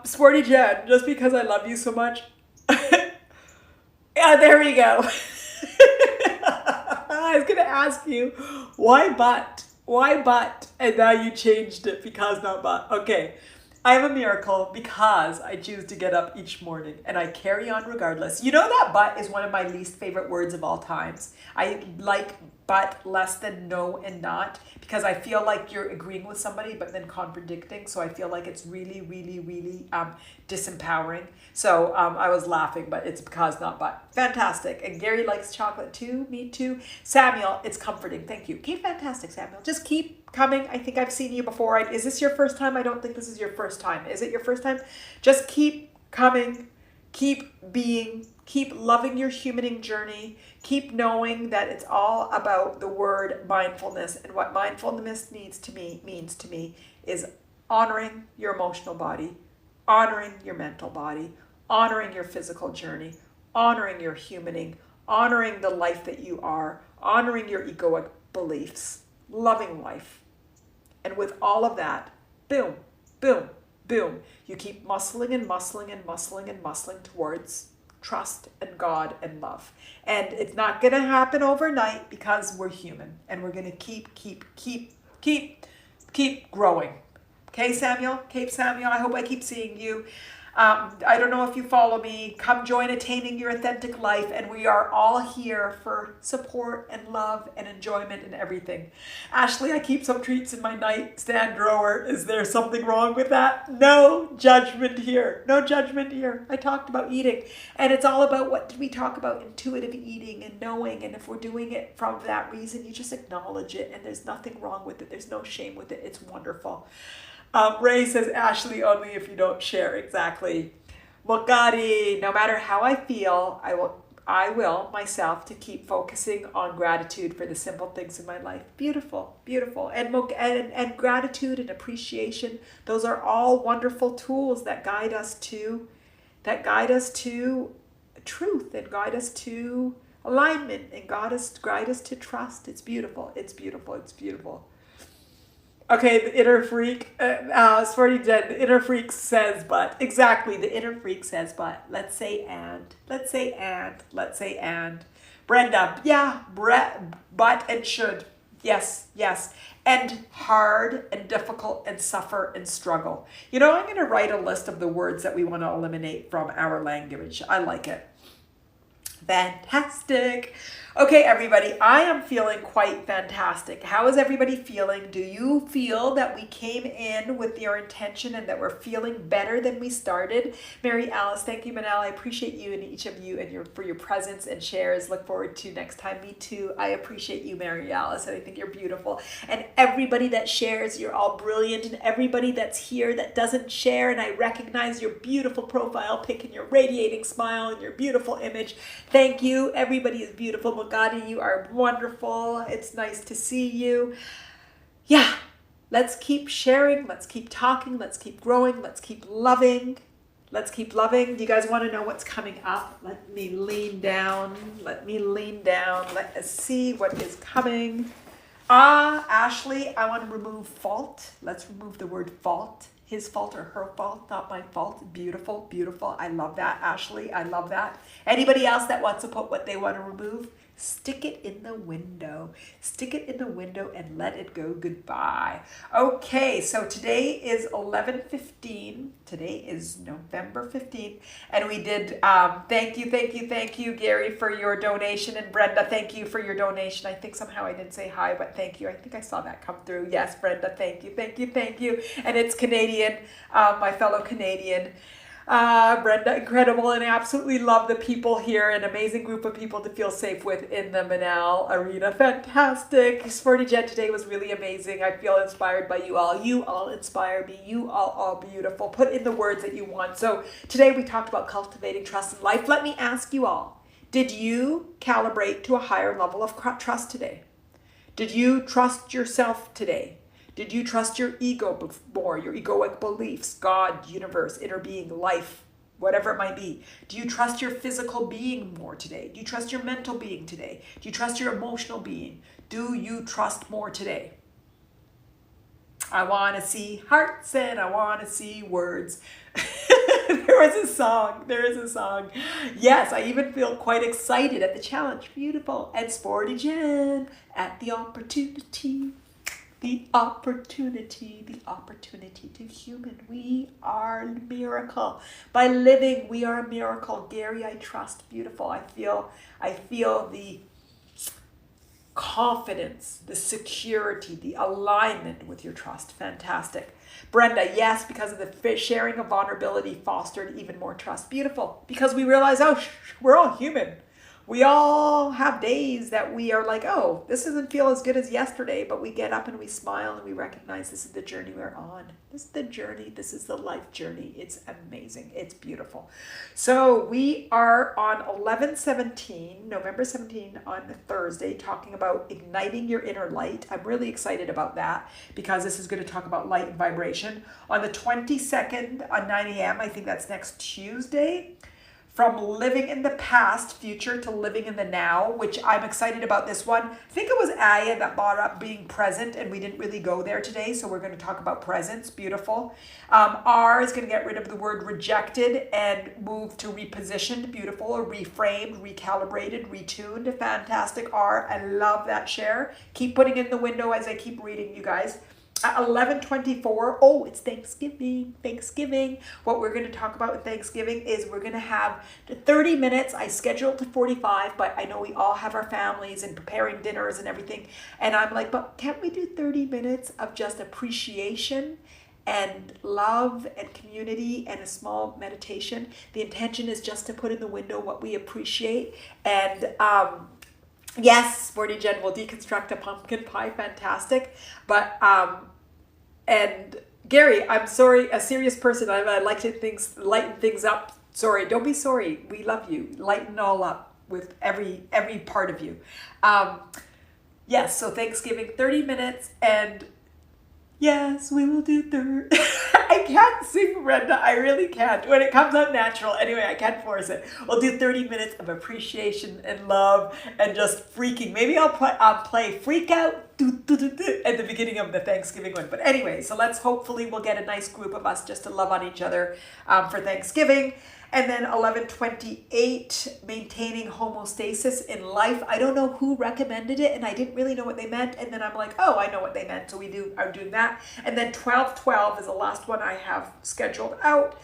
Sporty Jen, just because I love you so much. Yeah, there we go. I was going to ask you, why but? Why but? And now you changed it because not but. Okay. I am a miracle because I choose to get up each morning and I carry on regardless. You know that but is one of my least favorite words of all times. I like but less than no and not because I feel like you're agreeing with somebody but then contradicting. So I feel like it's really, really, really disempowering. So I was laughing, but it's because not but. Fantastic. And Gary likes chocolate too. Me too. Samuel, it's comforting. Thank you. Keep fantastic, Samuel. Just keep coming. I think I've seen you before. Is this your first time? I don't think this is your first time. Is it your first time? Just keep coming. Keep being. Keep loving your humaning journey. Keep knowing that it's all about the word mindfulness. And what mindfulness means to me is honoring your emotional body, honoring your mental body, honoring your physical journey, honoring your humaning, honoring the life that you are, honoring your egoic beliefs, loving life. And with all of that, boom, boom, boom, you keep muscling and muscling and muscling and muscling towards trust and God and love. And it's not going to happen overnight because we're human and we're going to keep growing. Okay, Samuel? Cape Samuel, I hope I keep seeing you. I don't know if you follow me. Come join Attaining Your Authentic Life, and we are all here for support and love and enjoyment and everything. Ashley, I keep some treats in my nightstand drawer. Is there something wrong with that? No judgment here. No judgment here. I talked about eating, and it's all about what did we talk about? Intuitive eating and knowing, and if we're doing it from that reason, you just acknowledge it, and there's nothing wrong with it. There's no shame with it. It's wonderful. Ray says, Ashley, only if you don't share. Exactly. Mokari, no matter how I feel, I will myself to keep focusing on gratitude for the simple things in my life. Beautiful, beautiful. And gratitude and appreciation, those are all wonderful tools that guide us to truth and guide us to alignment, and guide us to trust. It's beautiful. It's beautiful. It's beautiful. Okay, the inner freak, Sporty Jen, the inner freak says but. Exactly, the inner freak says but. Let's say and. Let's say and. Let's say and. Brenda, yeah, but and should. Yes, yes. And hard and difficult and suffer and struggle. You know, I'm going to write a list of the words that we want to eliminate from our language. I like it. Fantastic. Okay, everybody, I am feeling quite fantastic. How is everybody feeling? Do you feel that we came in with your intention and that we're feeling better than we started? Mary Alice, thank you, Manal. I appreciate you and each of you and for your presence and shares. Look forward to next time. Me too. I appreciate you, Mary Alice, and I think you're beautiful. And everybody that shares, you're all brilliant. And everybody that's here that doesn't share, and I recognize your beautiful profile pic and your radiating smile and your beautiful image. Thank you. Everybody is beautiful. Magadi, you are wonderful. It's nice to see you. Yeah, let's keep sharing. Let's keep talking. Let's keep growing. Let's keep loving. Let's keep loving. Do you guys want to know what's coming up? Let me lean down. Let me lean down. Let us see what is coming. Ashley, I want to remove fault. Let's remove the word fault. His fault or her fault, not my fault. Beautiful, beautiful. I love that, Ashley. I love that. Anybody else that wants to put what they want to remove? Stick it in the window. Stick it in the window and let it go goodbye. Okay, so today is 11:15. Today is November 15th. And we did, thank you, Gary, for your donation. And Brenda, thank you for your donation. I think somehow I didn't say hi, but thank you. I think I saw that come through. Yes, Brenda, thank you. And it's Canadian, my fellow Canadian. Brenda, incredible, and I absolutely love the people here, an amazing group of people to feel safe with in the Manal arena. Fantastic. Sporty Jet today was really amazing. I feel inspired by you all. You all inspire me. You all beautiful. Put in the words that you want. So today we talked about cultivating trust in life. Let me ask you all, did you calibrate to a higher level of trust today? Did you trust yourself today? Did you trust your ego more, your egoic beliefs, God, universe, inner being, life, whatever it might be? Do you trust your physical being more today? Do you trust your mental being today? Do you trust your emotional being? Do you trust more today? I want to see hearts and I want to see words. There is a song. Yes, I even feel quite excited at the challenge. Beautiful. And Sporty Jen at the opportunity. The opportunity to human. We are a miracle. By living, we are a miracle. Gary, I trust. Beautiful. I feel the confidence, the security, the alignment with your trust. Fantastic. Brenda, yes, because of the sharing of vulnerability fostered even more trust. Beautiful. Because we realize, we're all human. We all have days that we are like, this doesn't feel as good as yesterday, but we get up and we smile and we recognize this is the journey we're on. This is the journey. This is the life journey. It's amazing. It's beautiful. So we are on 11/17, November 17 on Thursday, talking about igniting your inner light. I'm really excited about that because this is going to talk about light and vibration. On the 22nd at 9 a.m., I think that's next Tuesday, from living in the past, future, to living in the now, which I'm excited about this one. I think it was Aya that brought up being present, and we didn't really go there today, so we're going to talk about presence. Beautiful. R is going to get rid of the word rejected and move to repositioned. Beautiful. Or reframed, recalibrated, retuned. Fantastic. R, I love that share. Keep putting in the window as I keep reading, you guys. At 11:24, it's Thanksgiving. What we're going to talk about with Thanksgiving is we're going to have the 30 minutes. I scheduled to 45, but I know we all have our families and preparing dinners and everything. And I'm like, but can't we do 30 minutes of just appreciation and love and community and a small meditation? The intention is just to put in the window what we appreciate. And yes, Sporty Jen will deconstruct a pumpkin pie. Fantastic. But and Gary, I'm sorry, a serious person. I like to lighten things up. Sorry, don't be sorry. We love you. Lighten all up with every part of you. Yes, so Thanksgiving, 30 minutes, and yes, we will do 30. I can't sing, Brenda. I really can't. When it comes out natural, anyway, I can't force it. We'll do 30 minutes of appreciation and love and just freaking. Maybe I'll play Freak Out at the beginning of the Thanksgiving one. But anyway, so hopefully we'll get a nice group of us just to love on each other for Thanksgiving. And then 1128, maintaining homeostasis in life. I don't know who recommended it, and I didn't really know what they meant. And then I'm like, oh, I know what they meant. So are doing that. And then 1212 is the last one I have scheduled out,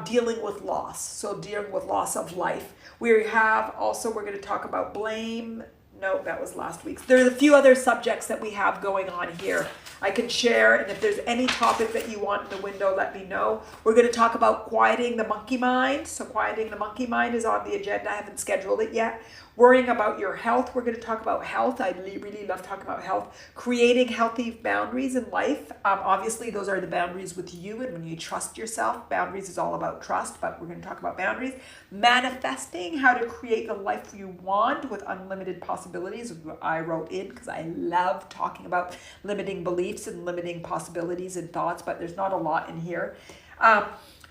dealing with loss. So dealing with loss of life. We're going to talk about blame. No, that was last week's. There's a few other subjects that we have going on here. I can share, and if there's any topic that you want in the window, let me know. We're going to talk about quieting the monkey mind. So quieting the monkey mind is on the agenda. I haven't scheduled it yet. Worrying about your health. We're going to talk about health. I really love talking about health. Creating healthy boundaries in life. Obviously, those are the boundaries with you and when you trust yourself. Boundaries is all about trust, but we're going to talk about boundaries. Manifesting, how to create the life you want with unlimited possibilities. I wrote in because I love talking about limiting beliefs and limiting possibilities and thoughts, but there's not a lot in here. And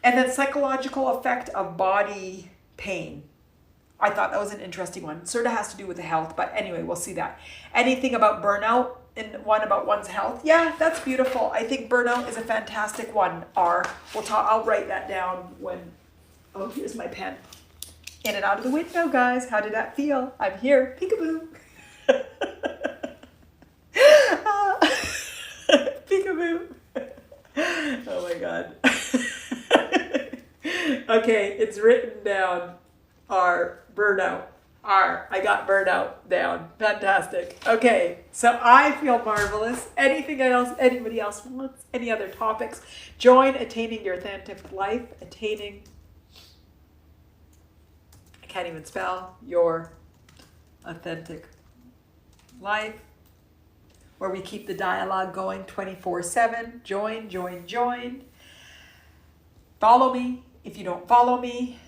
then psychological effect of body pain. I thought that was an interesting one. Sort of has to do with the health, but anyway, we'll see that. Anything about burnout and one about one's health. Yeah, that's beautiful. I think burnout is a fantastic one. I'll write that down when, oh, here's my pen. In and out of the window, guys. How did that feel? I'm here. Peekaboo. Peekaboo. Oh my God. Okay, it's written down. Burnout. I got burnout down. Fantastic. Okay, so I feel marvelous. Anything else anybody else wants? Any other topics? Join Attaining Your Authentic Life. Attaining. I can't even spell your authentic life. Where we keep the dialogue going 24/7. Join. Follow me. If you don't follow me,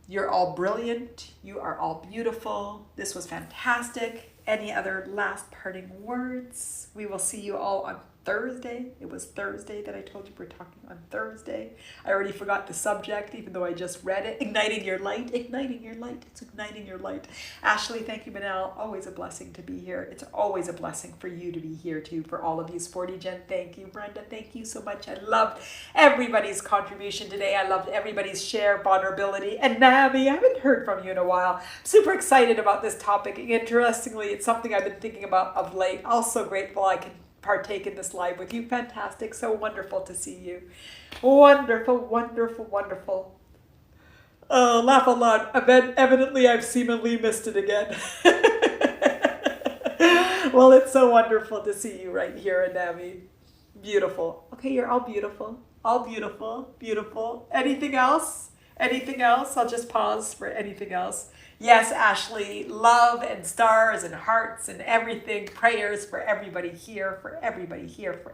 you're all brilliant. You are all beautiful. This was fantastic. Any other last parting words? We will see you all on Thursday. It was Thursday that I told you we're talking on Thursday. I already forgot the subject, even though I just read it. Igniting your light. Igniting your light. It's igniting your light. Ashley, thank you, Manal. Always a blessing to be here. It's always a blessing for you to be here too. For all of you, Sporty Jen, thank you. Brenda, thank you so much. I loved everybody's contribution today. I loved everybody's share, vulnerability. And Nami, I haven't heard from you in a while. Super excited about this topic. Interestingly, it's something I've been thinking about of late. Also grateful I can partake in this live with you. Fantastic. So wonderful to see you. Wonderful. Oh, laugh a lot. Evidently, I've seemingly missed it again. Well, it's so wonderful to see you right here, Nami. Beautiful. Okay, you're all beautiful. All beautiful. Beautiful. Anything else? Anything else? I'll just pause for anything else. Yes, Ashley, love and stars and hearts and everything. Prayers for everybody here, for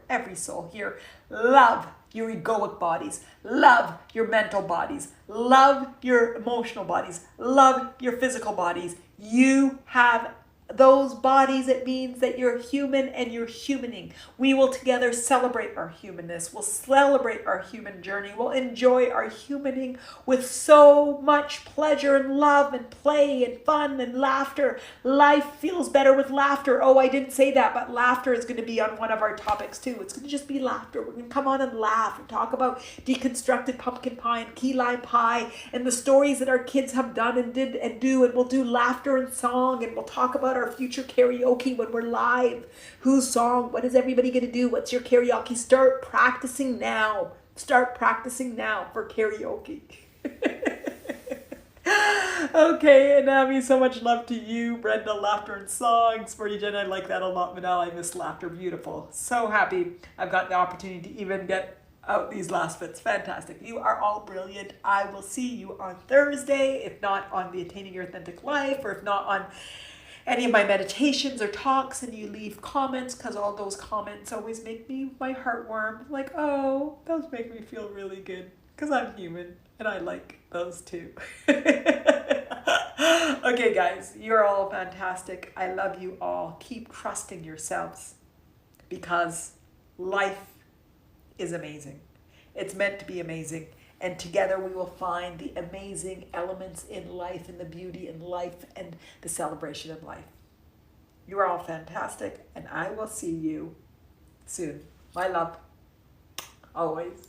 every soul here. Love your egoic bodies. Love your mental bodies. Love your emotional bodies. Love your physical bodies. You have those bodies. It means that you're human and you're humaning. We will together celebrate our humanness. We'll celebrate our human journey. We'll enjoy our humaning with so much pleasure and love and play and fun and laughter. Life feels better with laughter. Oh, I didn't say that, but laughter is going to be on one of our topics too. It's going to just be laughter. We're going to come on and laugh and talk about deconstructed pumpkin pie and key lime pie and the stories that our kids have done and did and do. And we'll do laughter and song, and we'll talk about our future karaoke when we're live. Whose song? What is everybody going to do? What's your karaoke? Start practicing now. Start practicing now for karaoke. Okay, and Abby, so much love to you. Brenda, laughter and songs. For you, Jen, I like that a lot. Manal, I miss laughter. Beautiful. So happy I've got the opportunity to even get out these last bits. Fantastic. You are all brilliant. I will see you on Thursday, if not on the Attaining Your Authentic Life, or if not on any of my meditations or talks, and you leave comments, because all those comments always make my heart warm. Like, oh, those make me feel really good, because I'm human and I like those too. Okay, guys, you're all fantastic. I love you all. Keep trusting yourselves, because life is amazing. It's meant to be amazing. And together we will find the amazing elements in life and the beauty in life and the celebration of life. You're all fantastic, and I will see you soon. My love, always.